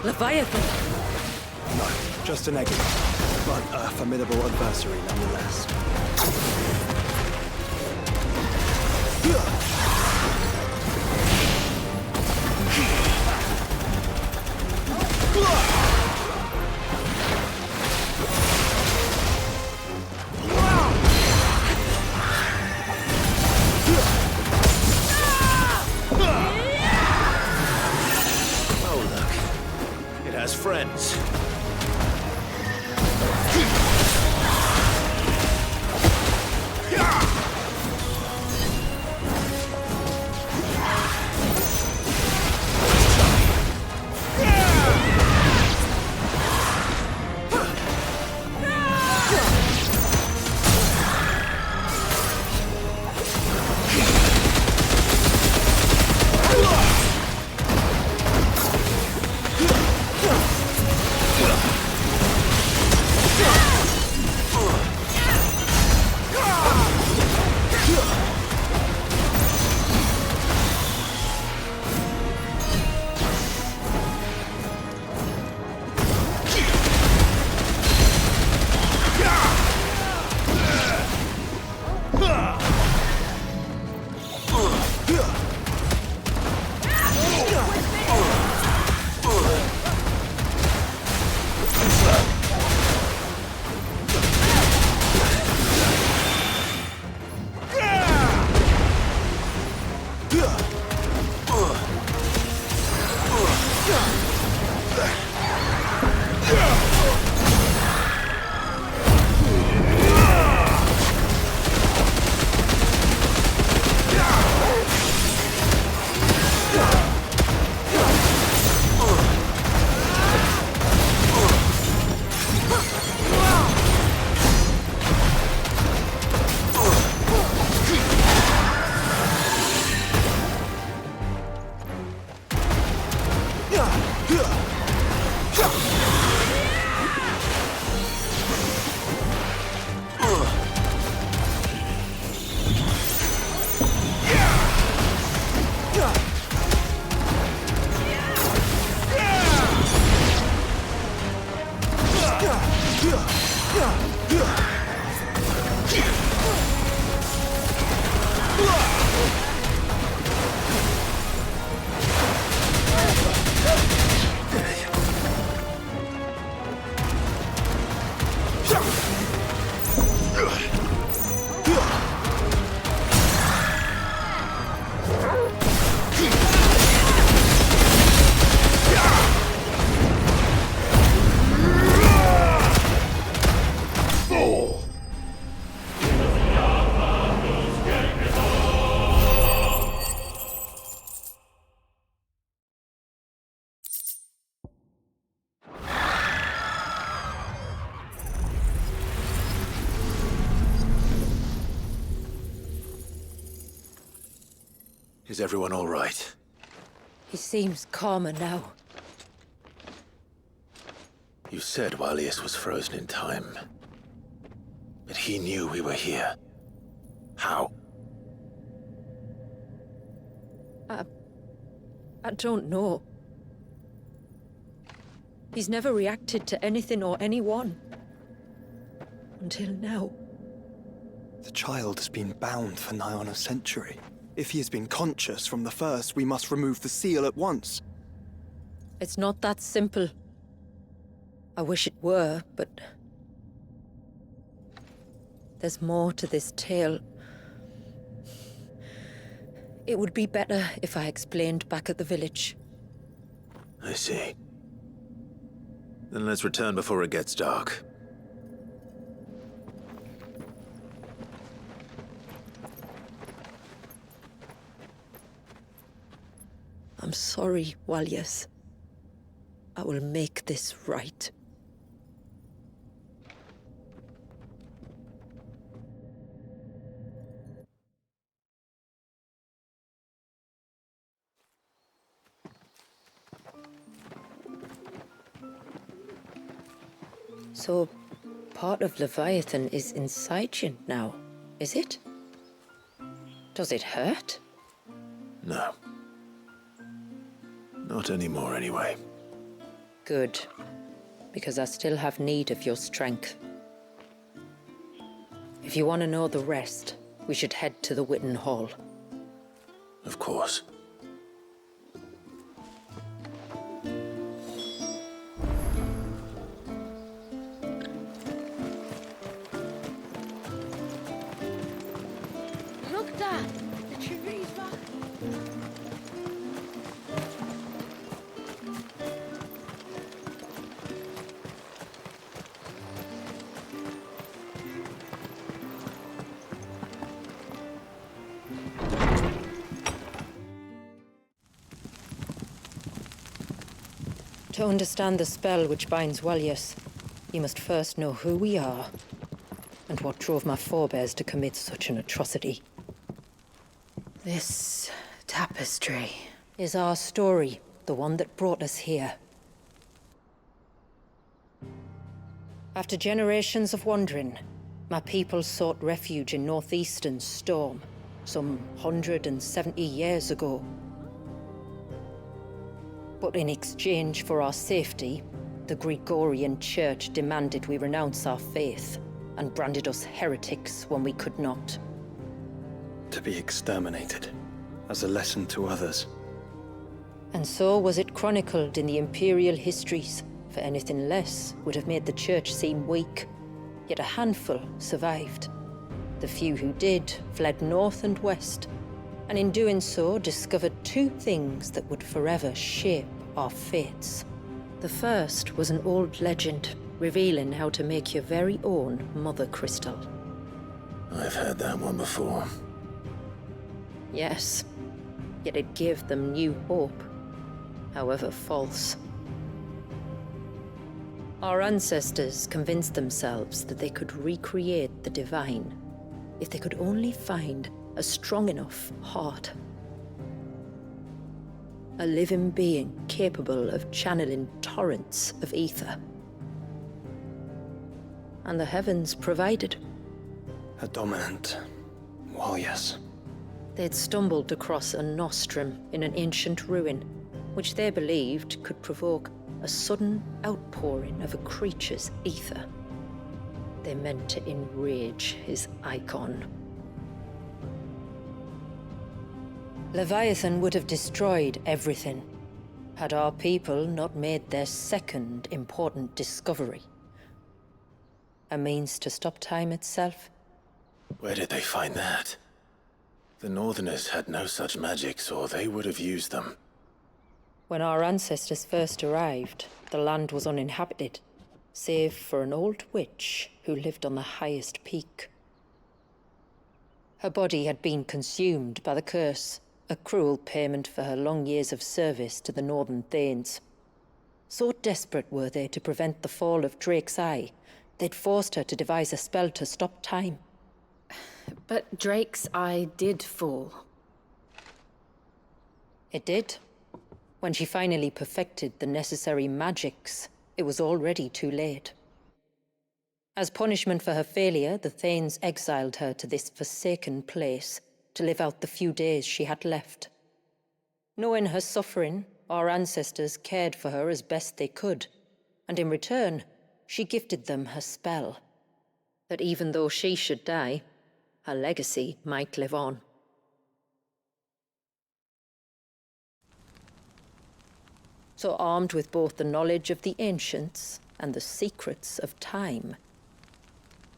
Leviathan? No, just an egg. But a formidable adversary nonetheless. Oh, look. It has friends. Is everyone all right? He seems calmer now. You said Walius was frozen in time. But he knew we were here. How? I don't know. He's never reacted to anything or anyone. Until now. The child has been bound for nigh on a century. If he has been conscious from the first, we must remove the seal at once. It's not that simple. I wish it were, but... there's more to this tale. It would be better if I explained back at the village. I see. Then let's return before it gets dark. I'm sorry, Walius. I will make this right. So, part of Leviathan is inside you now, is it? Does it hurt? No. Not anymore, anyway. Good. Because I still have need of your strength. If you want to know the rest, we should head to the Witten Hall. Of course. Look, Dad! The tree's back. To understand the spell which binds Walyas, you must first know who we are, and what drove my forebears to commit such an atrocity. This tapestry is our story, the one that brought us here. After generations of wandering, my people sought refuge in northeastern Storm, some 170 years ago. But in exchange for our safety, the Gregorian Church demanded we renounce our faith and branded us heretics when we could not. To be exterminated, as a lesson to others. And so was it chronicled in the imperial histories, for anything less would have made the Church seem weak. Yet a handful survived. The few who did fled north and west, and in doing so discovered two things that would forever shape our fates. The first was an old legend revealing how to make your very own mother crystal. I've heard that one before. Yes, yet it gave them new hope, however false. Our ancestors convinced themselves that they could recreate the divine if they could only find a strong enough heart. A living being capable of channeling torrents of ether. And the heavens provided. A dominant Walyas. They'd stumbled across a nostrum in an ancient ruin, which they believed could provoke a sudden outpouring of a creature's ether. They meant to enrage his icon. Leviathan would have destroyed everything, had our people not made their second important discovery. A means to stop time itself. Where did they find that? The Northerners had no such magics, or they would have used them. When our ancestors first arrived, the land was uninhabited, save for an old witch who lived on the highest peak. Her body had been consumed by the curse, a cruel payment for her long years of service to the Northern Thanes. So desperate were they to prevent the fall of Drake's Eye, they'd forced her to devise a spell to stop time. But Drake's Eye did fall. It did. When she finally perfected the necessary magics, it was already too late. As punishment for her failure, the Thanes exiled her to this forsaken place to live out the few days she had left. Knowing her suffering, our ancestors cared for her as best they could, and in return, she gifted them her spell. That even though she should die, her legacy might live on. So armed with both the knowledge of the ancients and the secrets of time,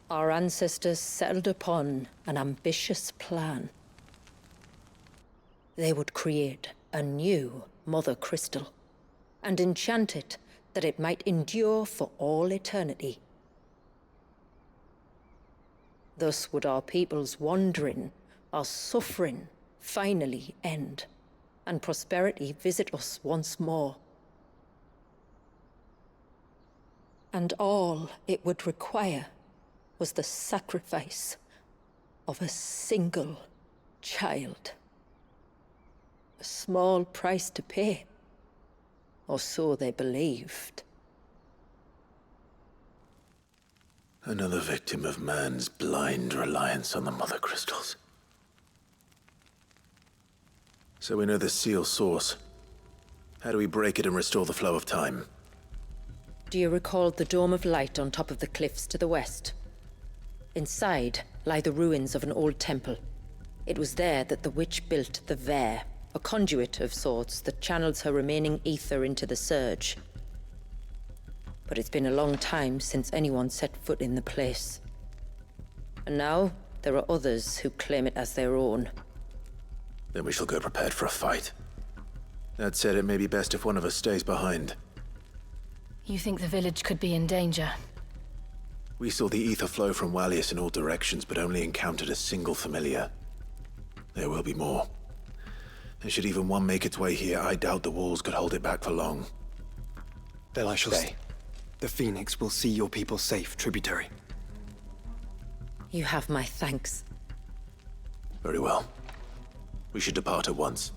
our ancestors settled upon an ambitious plan. They would create a new Mother Crystal and enchant it that it might endure for all eternity. Thus would our people's wandering, our suffering, finally end, and prosperity visit us once more. And all it would require was the sacrifice of a single child. A small price to pay, or so they believed. Another victim of man's blind reliance on the Mother Crystals. So we know the seal source. How do we break it and restore the flow of time? Do you recall the dome of light on top of the cliffs to the west? Inside lie the ruins of an old temple. It was there that the witch built the Vare, a conduit of sorts that channels her remaining ether into the surge. But it's been a long time since anyone set foot in the place. And now, there are others who claim it as their own. Then we shall go prepared for a fight. That said, it may be best if one of us stays behind. You think the village could be in danger? We saw the ether flow from Wallius in all directions, but only encountered a single familiar. There will be more. And should even one make its way here, I doubt the walls could hold it back for long. Then I shall stay. The Phoenix will see your people safe, tributary. You have my thanks. Very well. We should depart at once.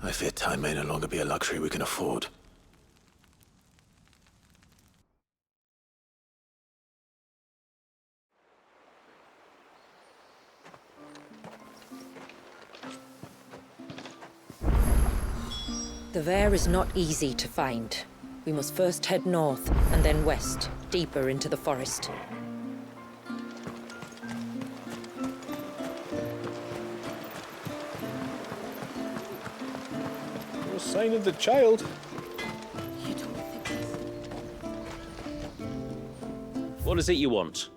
I fear time may no longer be a luxury we can afford. The Vare is not easy to find. We must first head north, and then west, deeper into the forest. No sign of the child. You don't think What is it you want?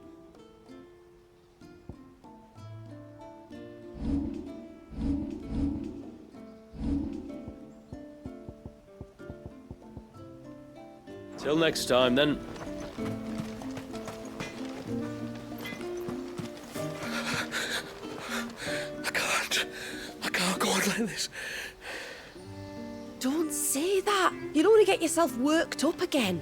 Till next time, then. I can't go on like this. Don't say that. You'll only get yourself worked up again.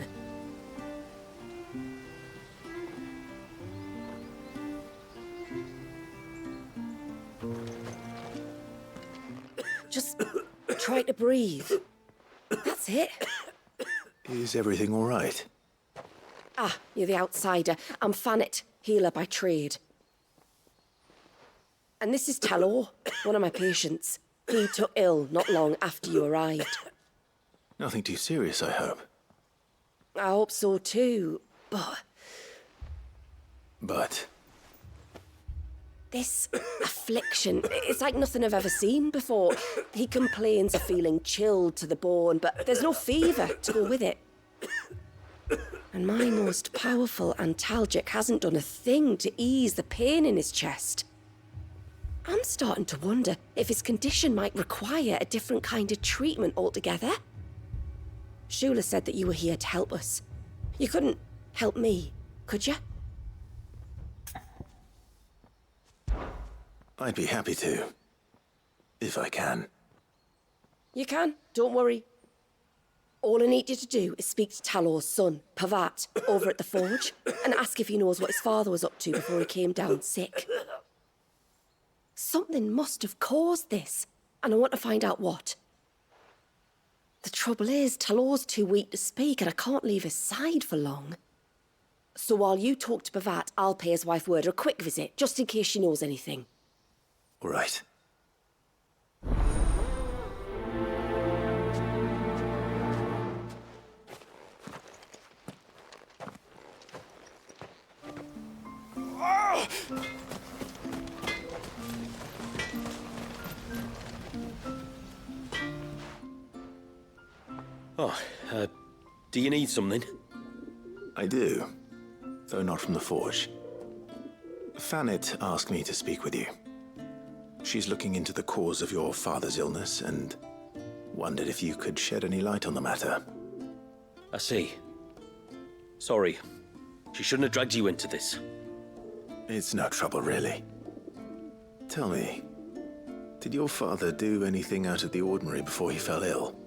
Just try to breathe. That's it. Is everything all right? Ah, you're the outsider. I'm Fannet, healer by trade. And this is Talor, one of my patients. He took ill not long after you arrived. Nothing too serious, I hope. I hope so too, but... But? This affliction, it's like nothing I've ever seen before. He complains of feeling chilled to the bone, but there's no fever to go with it. And my most powerful antalgic hasn't done a thing to ease the pain in his chest. I'm starting to wonder if his condition might require a different kind of treatment altogether. Shula said that you were here to help us. You couldn't help me, could you? I'd be happy to. If I can. You can, don't worry. All I need you to do is speak to Talor's son, Pavat, over at the forge, and ask if he knows what his father was up to before he came down sick. Something must have caused this, and I want to find out what. The trouble is, Talor's too weak to speak, and I can't leave his side for long. So while you talk to Pavat, I'll pay his wife word a quick visit, just in case she knows anything. All right. Oh, do you need something? I do, though not from the forge. Fannet asked me to speak with you. She's looking into the cause of your father's illness and wondered if you could shed any light on the matter. I see. Sorry. She shouldn't have dragged you into this. It's no trouble, really. Tell me, did your father do anything out of the ordinary before he fell ill?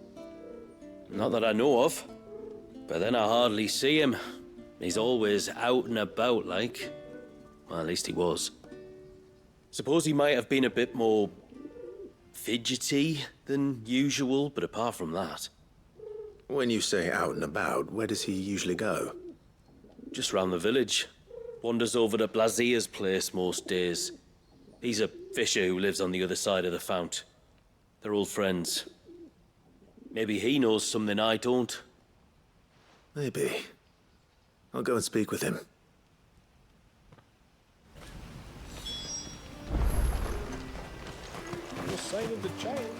Not that I know of. But then I hardly see him. He's always out and about, like. Well, at least he was. Suppose he might have been a bit more fidgety than usual, but apart from that... When you say out and about, where does he usually go? Just round the village. Wanders over to Blazier's place most days. He's a fisher who lives on the other side of the fount. They're old friends. Maybe he knows something I don't. Maybe. I'll go and speak with him. The sight of the child.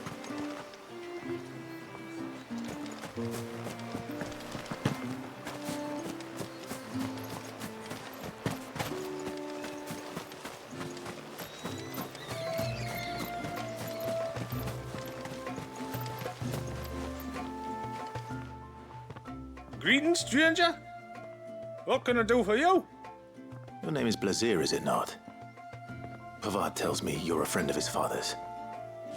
Greetings, stranger. What can I do for you? Your name is Blazir, is it not? Pavad tells me you're a friend of his father's,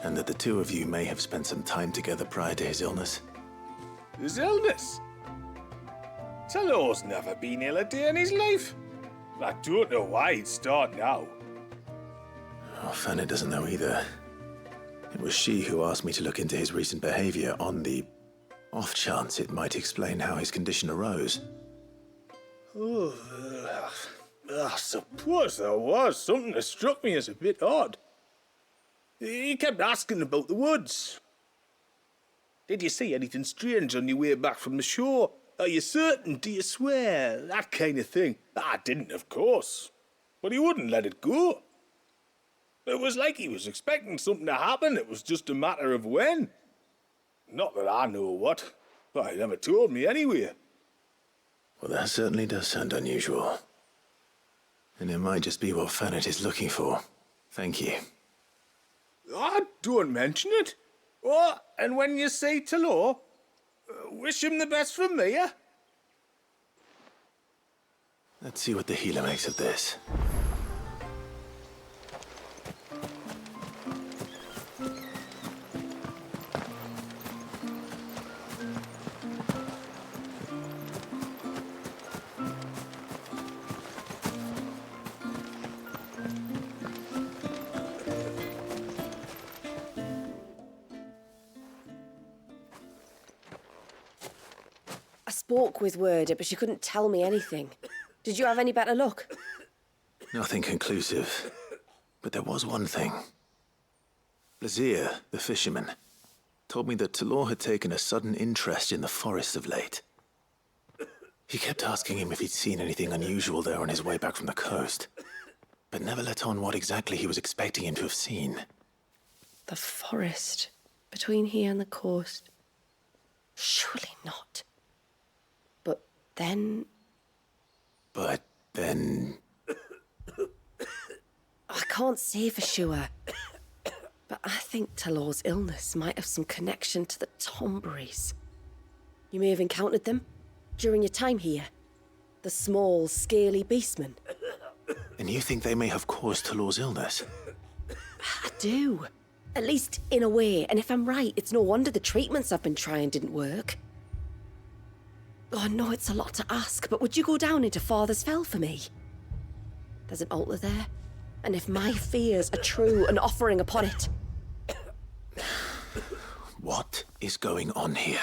and that the two of you may have spent some time together prior to his illness. His illness? Talor's never been ill a day in his life. I don't know why he'd start now. Oh, Fanny doesn't know either. It was she who asked me to look into his recent behavior on the off chance it might explain how his condition arose. Oh, I suppose there was something that struck me as a bit odd. He kept asking about the woods. Did you see anything strange on your way back from the shore? Are you certain? Do you swear? That kind of thing. I didn't, of course. But he wouldn't let it go. It was like he was expecting something to happen. It was just a matter of when. Not that I know what. But he never told me anyway. Well, that certainly does sound unusual. And it might just be what Fanet is looking for. Thank you. Ah, don't mention it. Oh, and when you say Talor, wish him the best from me, yeah? Let's see what the healer makes of this. I spoke with Werder, but she couldn't tell me anything. Did you have any better luck? Nothing conclusive. But there was one thing. Blazir, the fisherman, told me that Talor had taken a sudden interest in the forest of late. He kept asking him if he'd seen anything unusual there on his way back from the coast, but never let on what exactly he was expecting him to have seen. The forest between here and the coast. Surely not. But then... I can't say for sure. But I think Talor's illness might have some connection to the Tomberries. You may have encountered them during your time here. The small, scaly beastmen. And you think they may have caused Talor's illness? I do. At least in a way. And if I'm right, it's no wonder the treatments I've been trying didn't work. Oh, I know it's a lot to ask, but would you go down into Father's Fell for me? There's an altar there, and if my fears are true, an offering upon it. What is going on here?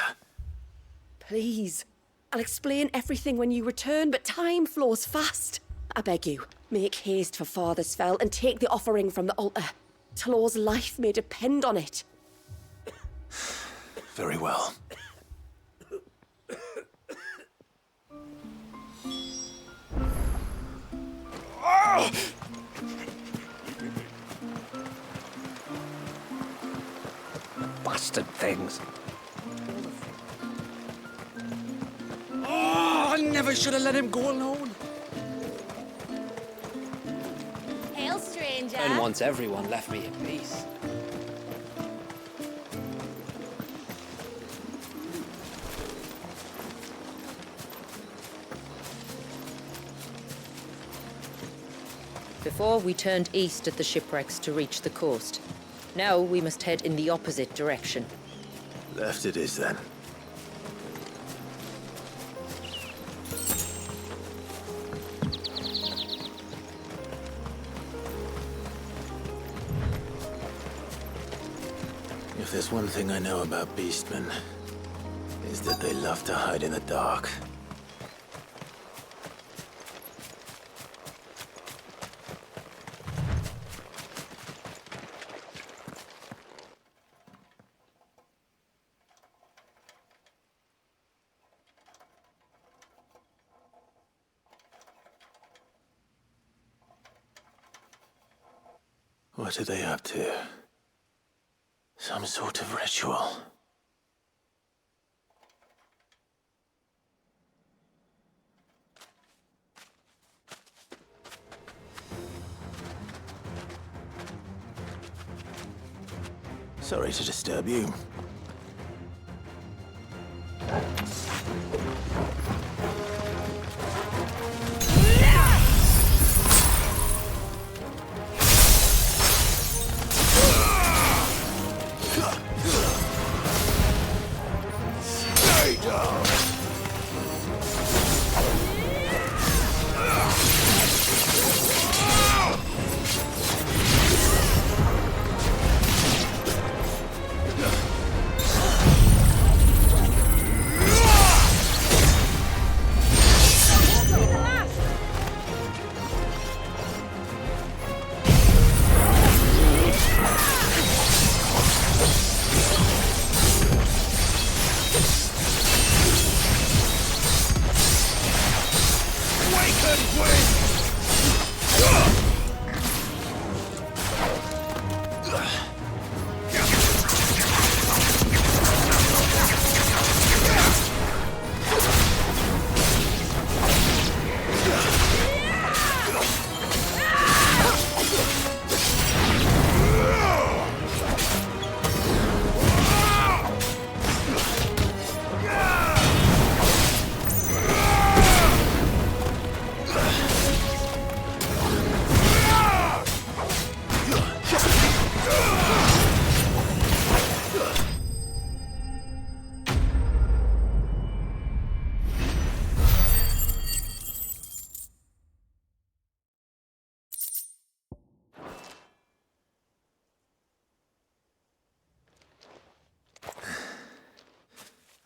Please. I'll explain everything when you return, but time flows fast. I beg you, make haste for Father's Fell and take the offering from the altar. Talor's life may depend on it. Very well. Bastard things. Oh, I never should have let him go alone. Hail, stranger. And once everyone left me in peace. Before, we turned east at the shipwrecks to reach the coast. Now we must head in the opposite direction. Left it is, then. If there's one thing I know about beastmen, is that they love to hide in the dark. What are they up to? Some sort of ritual. Sorry to disturb you. Stay down.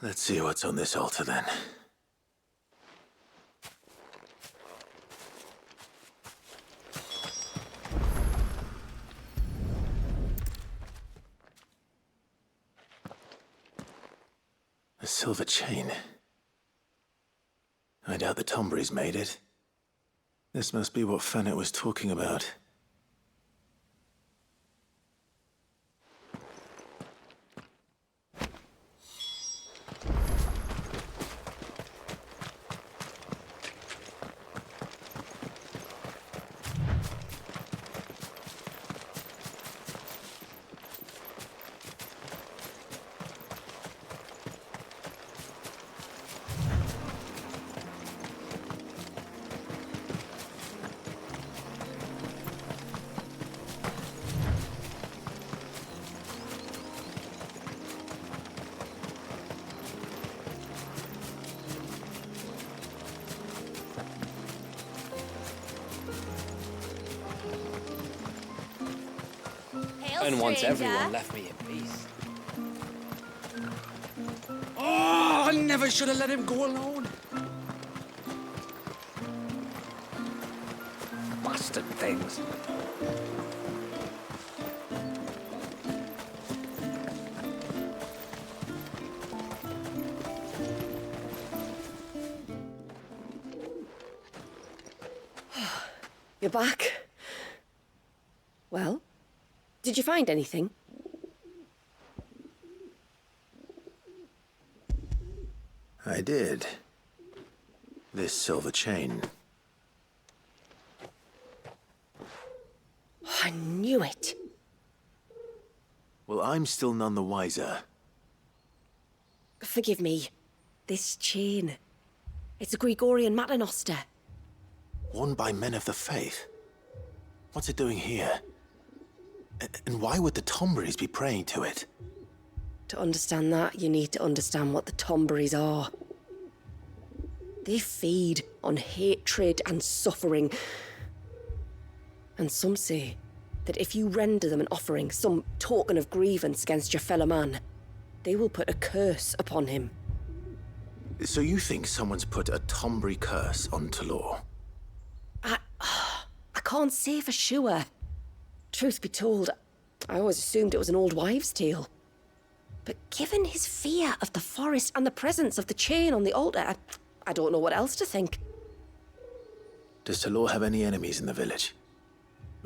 Let's see what's on this altar then. A silver chain. I doubt the Tombury's made it. This must be what Fennec was talking about. And once everyone left me in peace. Oh, I never should have let him go alone. Bastard things. You're back. Well, did you find anything? I did. This silver chain. I knew it. Well, I'm still none the wiser. Forgive me. This chain. It's a Gregorian Maternoster. Worn by men of the faith. What's it doing here? And why would the Tomburys be praying to it? To understand that, you need to understand what the Tomburys are. They feed on hatred and suffering. And some say that if you render them an offering, some token of grievance against your fellow man, they will put a curse upon him. So you think someone's put a Tombury curse on Talor? I can't say for sure. Truth be told, I always assumed it was an old wives' tale. But given his fear of the forest and the presence of the chain on the altar, I don't know what else to think. Does Talor have any enemies in the village?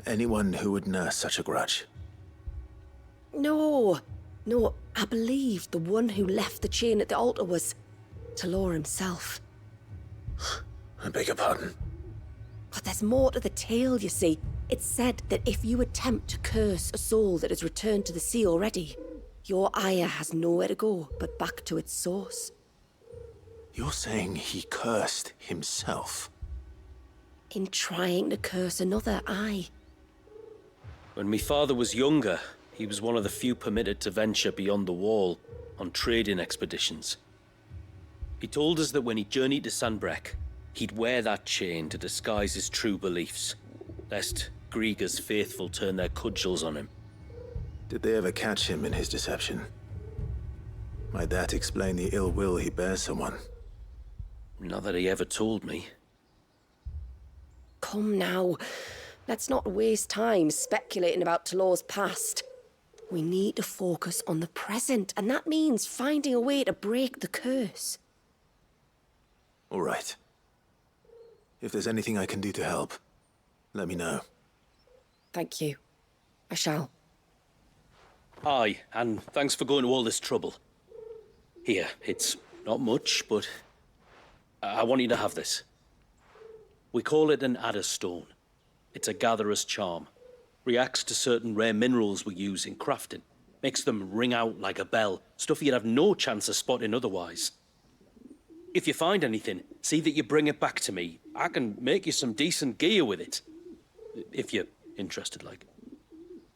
Anyone who would nurse such a grudge? No, I believe the one who left the chain at the altar was Talor himself. I beg your pardon. But there's more to the tale, you see. It's said that if you attempt to curse a soul that has returned to the sea already, your ire has nowhere to go but back to its source. You're saying he cursed himself? In trying to curse another, aye. When my father was younger, he was one of the few permitted to venture beyond the wall on trading expeditions. He told us that when he journeyed to Sanbreque, he'd wear that chain to disguise his true beliefs, lest Grieger's faithful turn their cudgels on him. Did they ever catch him in his deception? Might that explain the ill will he bears someone? Not that he ever told me. Come now, let's not waste time speculating about Talor's past. We need to focus on the present, and that means finding a way to break the curse. All right. If there's anything I can do to help, let me know. Thank you. I shall. Aye, and thanks for going to all this trouble. Here, it's not much, but I want you to have this. We call it an adder stone. It's a gatherer's charm. Reacts to certain rare minerals we use in crafting. Makes them ring out like a bell, stuff you'd have no chance of spotting otherwise. If you find anything, see that you bring it back to me. I can make you some decent gear with it. If you're interested, like.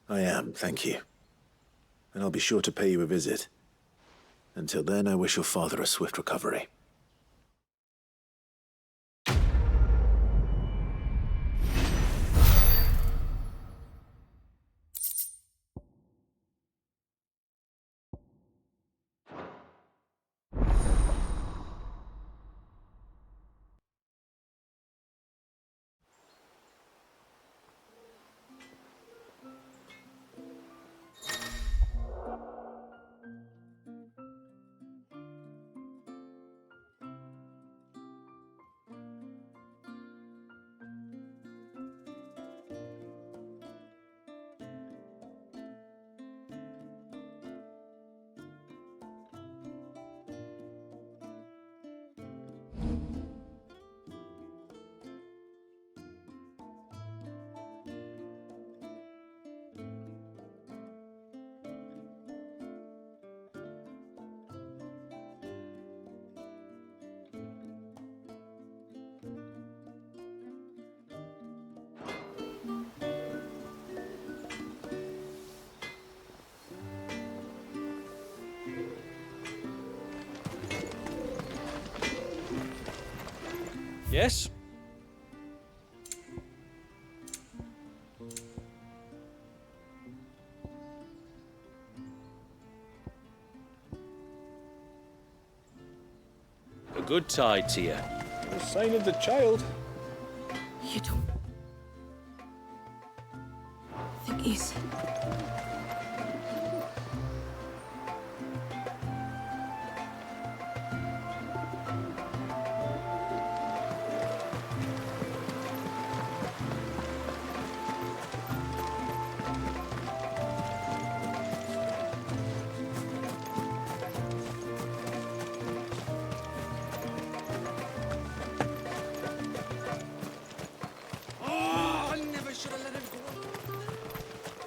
I am, thank you. And I'll be sure to pay you a visit. Until then, I wish your father a swift recovery. Yes? A good tide to you. No sign of the child. You don't think he's...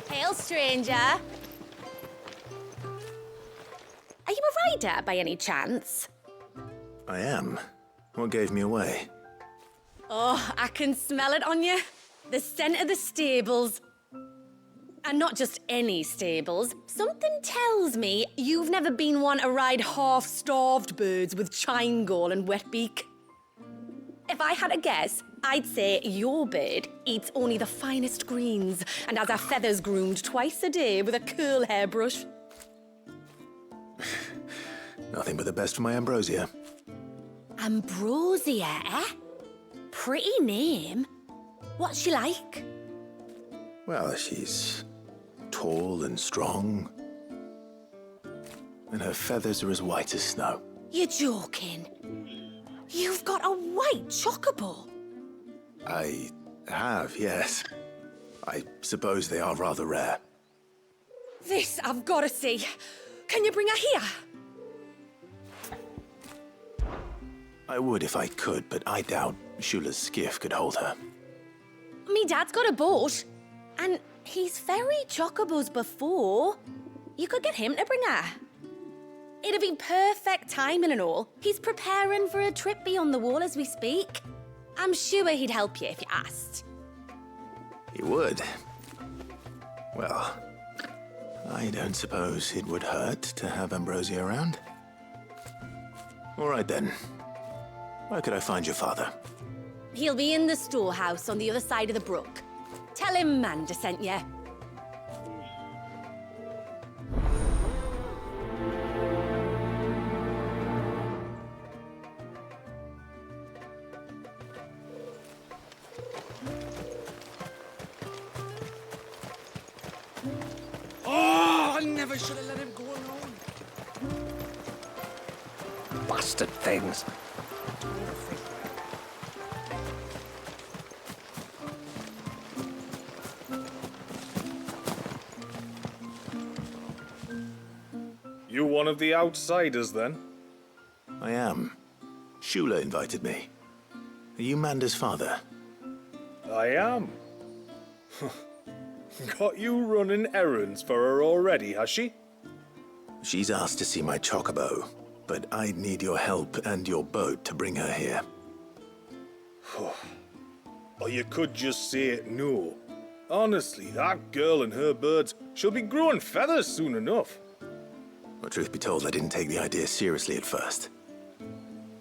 Hail, stranger. Are you a rider by any chance? I am. What gave me away? Oh, I can smell it on you. The scent of the stables. And not just any stables. Something tells me you've never been one to ride half-starved birds with chine-gall and wet beak. If I had a guess, I'd say your bird eats only the finest greens and has her feathers groomed twice a day with a curl hairbrush. Nothing but the best for my Ambrosia. Ambrosia, eh? Pretty name. What's she like? Well, she's tall and strong. And her feathers are as white as snow. You're joking. You've got a white chocobo. I have, yes. I suppose they are rather rare. This I've got to see. Can you bring her here? I would if I could, but I doubt Shula's skiff could hold her. Me dad's got a boat. And he's ferried chocobos before. You could get him to bring her. It'd be perfect timing and all. He's preparing for a trip beyond the wall as we speak. I'm sure he'd help you if you asked. He would. Well, I don't suppose it would hurt to have Ambrosia around. All right then. Where could I find your father? He'll be in the storehouse on the other side of the brook. Tell him Manda sent you. Oh, I never should have let him go alone. Bastard things. You one of the outsiders, then? I am. Shula invited me. Are you Manda's father? I am. Got you running errands for her already, has she? She's asked to see my chocobo, but I'd need your help and your boat to bring her here. Or you could just say no. Honestly, that girl and her birds, she'll be growing feathers soon enough. Well, truth be told, I didn't take the idea seriously at first.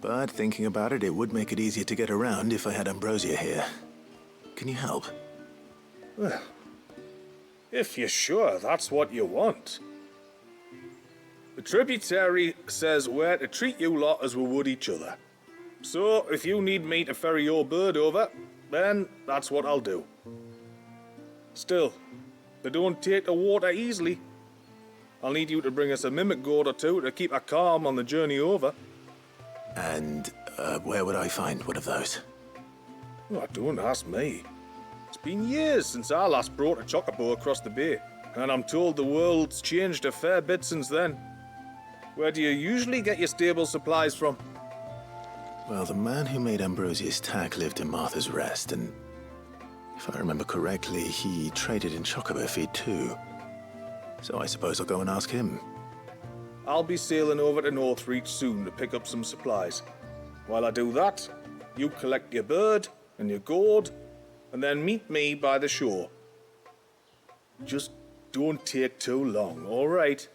But thinking about it, it would make it easier to get around if I had Ambrosia here. Can you help? Well, if you're sure that's what you want. The tributary says we're to treat you lot as we would each other. So, if you need me to ferry your bird over, then that's what I'll do. Still, they don't take the water easily. I'll need you to bring us a mimic gourd or two to keep her calm on the journey over. And where would I find one of those? Oh, don't ask me. It's been years since I last brought a chocobo across the bay, and I'm told the world's changed a fair bit since then. Where do you usually get your stable supplies from? Well, the man who made Ambrosia's tack lived in Martha's Rest, and if I remember correctly, he traded in chocobo feed too. So I suppose I'll go and ask him. I'll be sailing over to Northreach soon to pick up some supplies. While I do that, you collect your bird and your gourd, and then meet me by the shore. Just don't take too long, all right?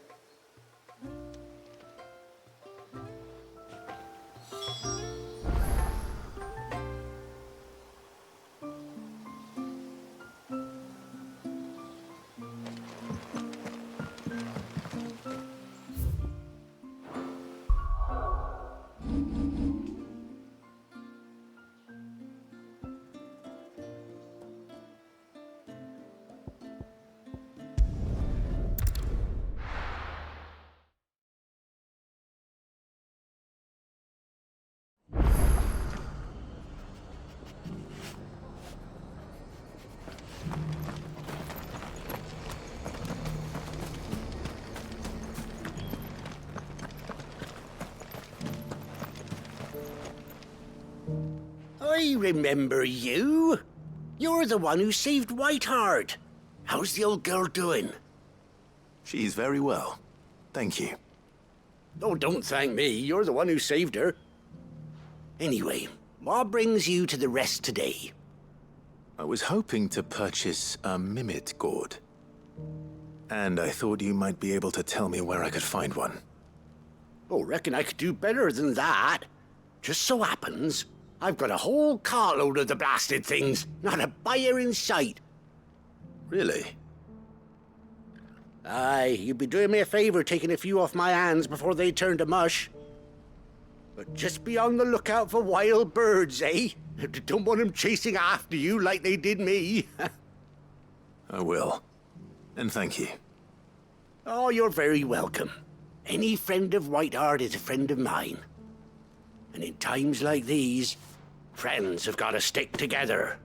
I remember you. You're the one who saved Whiteheart. How's the old girl doing? She's very well. Thank you. Oh, don't thank me. You're the one who saved her. Anyway, what brings you to the rest today? I was hoping to purchase a mimit gourd. And I thought you might be able to tell me where I could find one. Oh, reckon I could do better than that. Just so happens, I've got a whole carload of the blasted things, not a buyer in sight. Really? Aye, you'd be doing me a favor taking a few off my hands before they turn to mush. But just be on the lookout for wild birds, eh? Don't want them chasing after you like they did me. I will. And thank you. Oh, you're very welcome. Any friend of Whiteheart is a friend of mine. And in times like these, friends have got to stick together.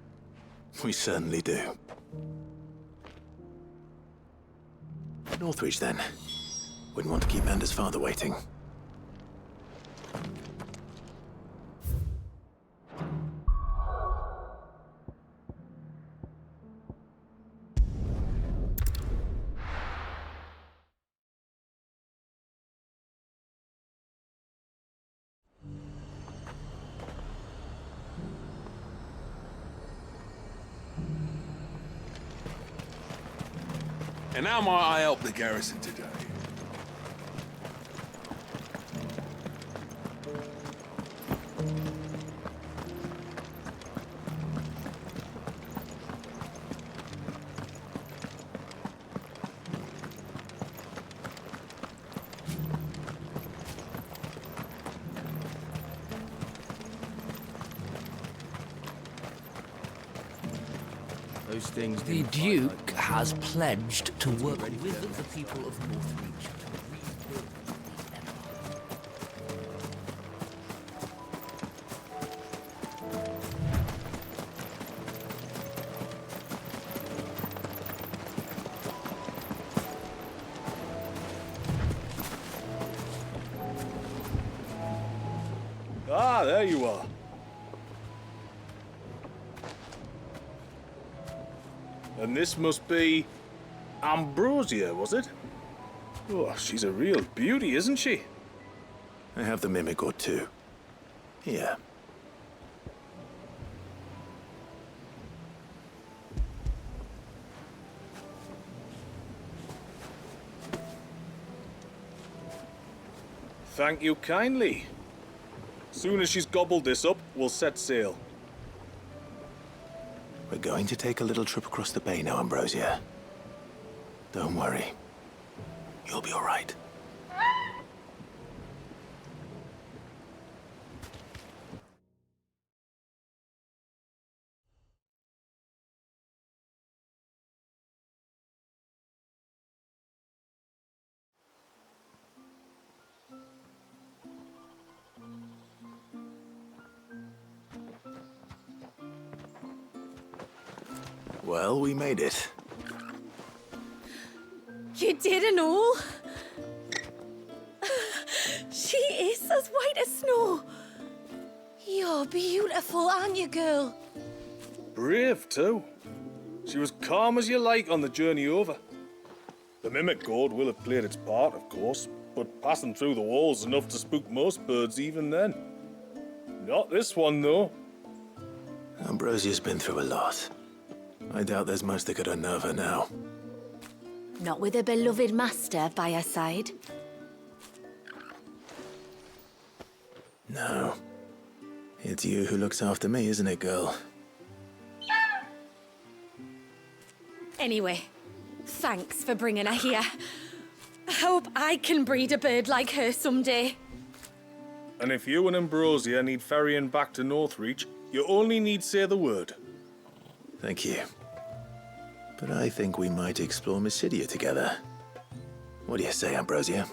We certainly do. Northreach, then. Wouldn't want to keep Anders' father waiting. And how might I help the garrison today? Those things. The Duke has pledged to work with the people of Northreach to rebuild the empire. Ah, there you are. And this must be Ambrosia, was it? Oh, she's a real beauty, isn't she? I have the mimic or two. Here. Thank you kindly. Soon as she's gobbled this up, we'll set sail. We're going to take a little trip across the bay now, Ambrosia. Don't worry. You'll be all right. Well, we made it. You didn't all? She is as white as snow. You're beautiful, aren't you, girl? Brave, too. She was calm as you like on the journey over. The mimic gourd will have played its part, of course, but passing through the walls enough to spook most birds even then. Not this one, though. Ambrosia's been through a lot. I doubt there's much that could unnerve her now. Not with a beloved master by her side. No. It's you who looks after me, isn't it, girl? Anyway, thanks for bringing her here. I hope I can breed a bird like her someday. And if you and Ambrosia need ferrying back to Northreach, you only need say the word. Thank you. But I think we might explore Mysidia together. What do you say, Ambrosia?